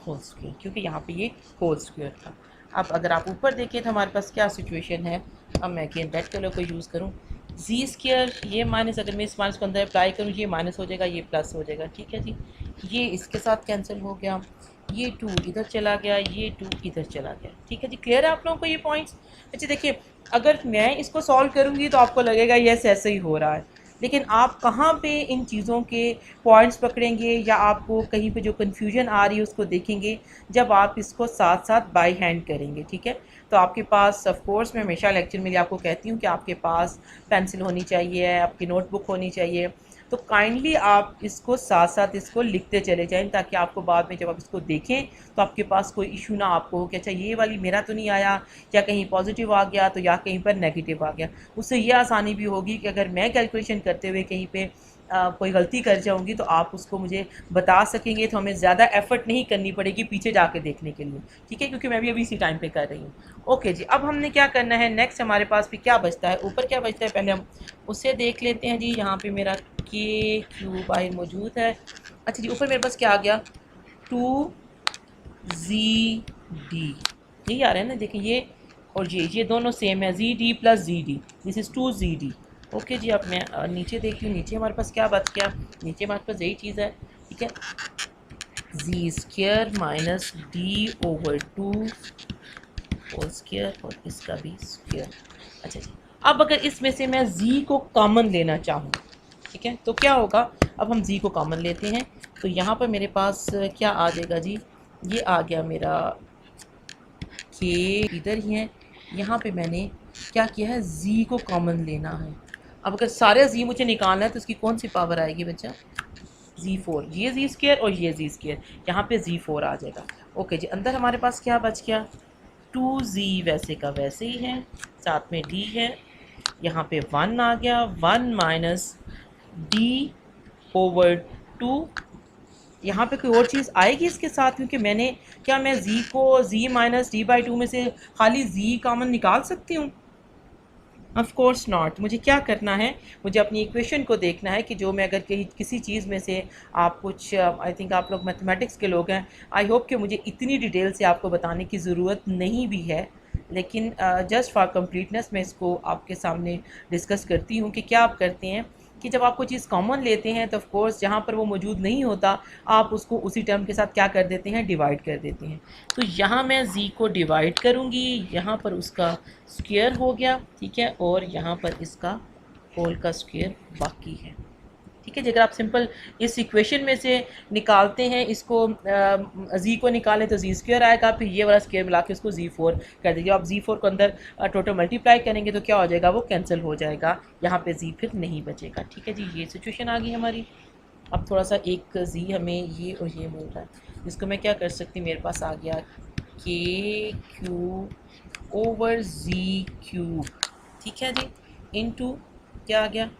whole square, क्योंकि यहाँ पे ये होल स्क्वायर था। अब अगर आप ऊपर देखें तो हमारे पास क्या सिचुएशन है, अब मैं अगेन रेड कलर को यूज़ करूँ, जी स्क्वायर ये माइनस, अगर मैं इस माइनस को अंदर अप्लाई करूँ ये माइनस हो जाएगा, ये प्लस हो जाएगा, ठीक है जी। ये इसके साथ कैंसिल हो गया, ये 2 इधर चला गया, ये 2 इधर चला गया, ठीक है जी। क्लियर है आप लोगों को ये पॉइंट्स। अच्छा देखिए, अगर मैं इसको सॉल्व करूँगी तो आपको लगेगा यस ऐसे ही हो रहा है, लेकिन आप कहाँ पे इन चीज़ों के पॉइंट्स पकड़ेंगे या आपको कहीं पे जो कन्फ्यूजन आ रही है उसको देखेंगे जब आप इसको साथ साथ बाय हैंड करेंगे, ठीक है। तो आपके पास ऑफ कोर्स मैं हमेशा लेक्चर में आपको कहती हूँ कि आपके पास पेंसिल होनी चाहिए, आपकी नोटबुक होनी चाहिए, तो काइंडली आप इसको साथ साथ इसको लिखते चले जाएं, ताकि आपको बाद में जब आप इसको देखें तो आपके पास कोई इशू ना आपको हो कि अच्छा ये वाली मेरा तो नहीं आया, या कहीं पॉजिटिव आ गया तो या कहीं पर नेगेटिव आ गया। उससे ये आसानी भी होगी कि अगर मैं कैलकुलेशन करते हुए कहीं पे कोई गलती कर जाऊंगी तो आप उसको मुझे बता सकेंगे, तो हमें ज़्यादा एफर्ट नहीं करनी पड़ेगी पीछे जाके देखने के लिए, ठीक है, क्योंकि मैं भी अभी इसी टाइम पे कर रही हूँ। ओके जी, अब हमने क्या करना है नेक्स्ट, हमारे पास भी क्या बचता है, ऊपर क्या बचता है पहले हम उससे देख लेते हैं जी। यहाँ पे मेरा के क्यू बाहर मौजूद है। अच्छा जी, ऊपर मेरे पास क्या आ गया, 2ZD, यही आ रहा है ना, देखिए ये और ये दोनों सेम है, ZD plus ZD, this is 2ZD। Okay जी, अब मैं नीचे देखती हूँ, नीचे हमारे पास क्या बच गया, नीचे हमारे पास यही चीज़ है, ठीक है, Z square minus D/2 whole square और इसका भी स्क्वायर। अच्छा जी, अब अगर इसमें से मैं Z को कॉमन लेना चाहूँ, ठीक है, तो क्या होगा, अब हम Z को कॉमन लेते हैं तो यहाँ पर मेरे पास क्या आ जाएगा जी, ये आ गया मेरा के इधर ही है, यहाँ पे मैंने क्या किया है, Z को कॉमन लेना है। अब अगर सारे Z मुझे निकालना है तो इसकी कौन सी पावर आएगी बच्चा, Z4, ये Z स्क्वायर और ये Z स्क्वायर, यहाँ पे Z4 आ जाएगा। ओके जी, अंदर हमारे पास क्या बच गया, 2Z वैसे का वैसे ही है, साथ में D है, यहाँ पे 1 आ गया, 1 माइनस D/2। यहाँ पे कोई और चीज़ आएगी इसके साथ, क्योंकि मैंने क्या मैं Z को Z माइनस D/2 में से खाली Z कॉमन निकाल सकती हूँ, ऑफ कोर्स नॉट। मुझे क्या करना है, मुझे अपनी इक्वेशन को देखना है कि जो मैं अगर कहीं किसी चीज़ में से आप कुछ, आई थिंक आप लोग मैथमेटिक्स के लोग हैं, आई होप कि मुझे इतनी डिटेल से आपको बताने की ज़रूरत नहीं भी है, लेकिन जस्ट फॉर कंप्लीटनेस मैं इसको आपके सामने डिस्कस करती हूँ कि क्या आप करते हैं कि जब आप कोई चीज़ कॉमन लेते हैं तो ऑफ कोर्स जहाँ पर वो मौजूद नहीं होता आप उसको उसी टर्म के साथ क्या कर देते हैं, डिवाइड कर देते हैं। तो यहाँ मैं Z को डिवाइड करूँगी, यहाँ पर उसका स्क्वायर हो गया, ठीक है, और यहाँ पर इसका होल का स्क्वायर बाकी है, ठीक है जी। अगर आप सिंपल इस इक्वेशन में से निकालते हैं इसको, Z को निकालें तो Z स्क्वायर आएगा, फिर ये वाला स्क्वायर मिला के उसको Z4 कर दीजिए। आप Z4 को अंदर टोटल मल्टीप्लाई करेंगे तो क्या हो जाएगा, वो कैंसिल हो जाएगा, यहाँ पे Z फिर नहीं बचेगा, ठीक है जी। ये सिचुएशन आ गई हमारी। अब थोड़ा सा एक Z हमें ये और ये मिल रहा है, जिसको मैं क्या कर सकती हूँ, मेरे पास आ गया KQ/Z³, ठीक है जी, इनटू क्या आ गया,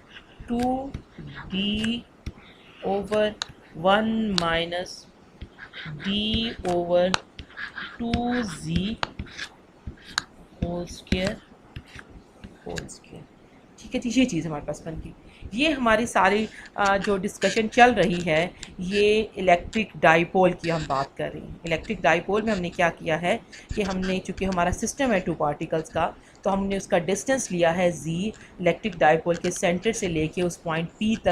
2D/1 minus D/2Z whole square, ठीक है जी। ये चीज़ हमारे पास बन गई। ये हमारी सारी जो डिस्कशन चल रही है ये इलेक्ट्रिक डाइपोल की हम बात कर रहे हैं। इलेक्ट्रिक डाइपोल में हमने क्या किया है कि हमने, चूँकि हमारा सिस्टम है 2 पार्टिकल्स का, तो हमने उसका डिस्टेंस लिया है Z, इलेक्ट्रिक डाइपोल के सेंटर से लेके उस पॉइंट P तक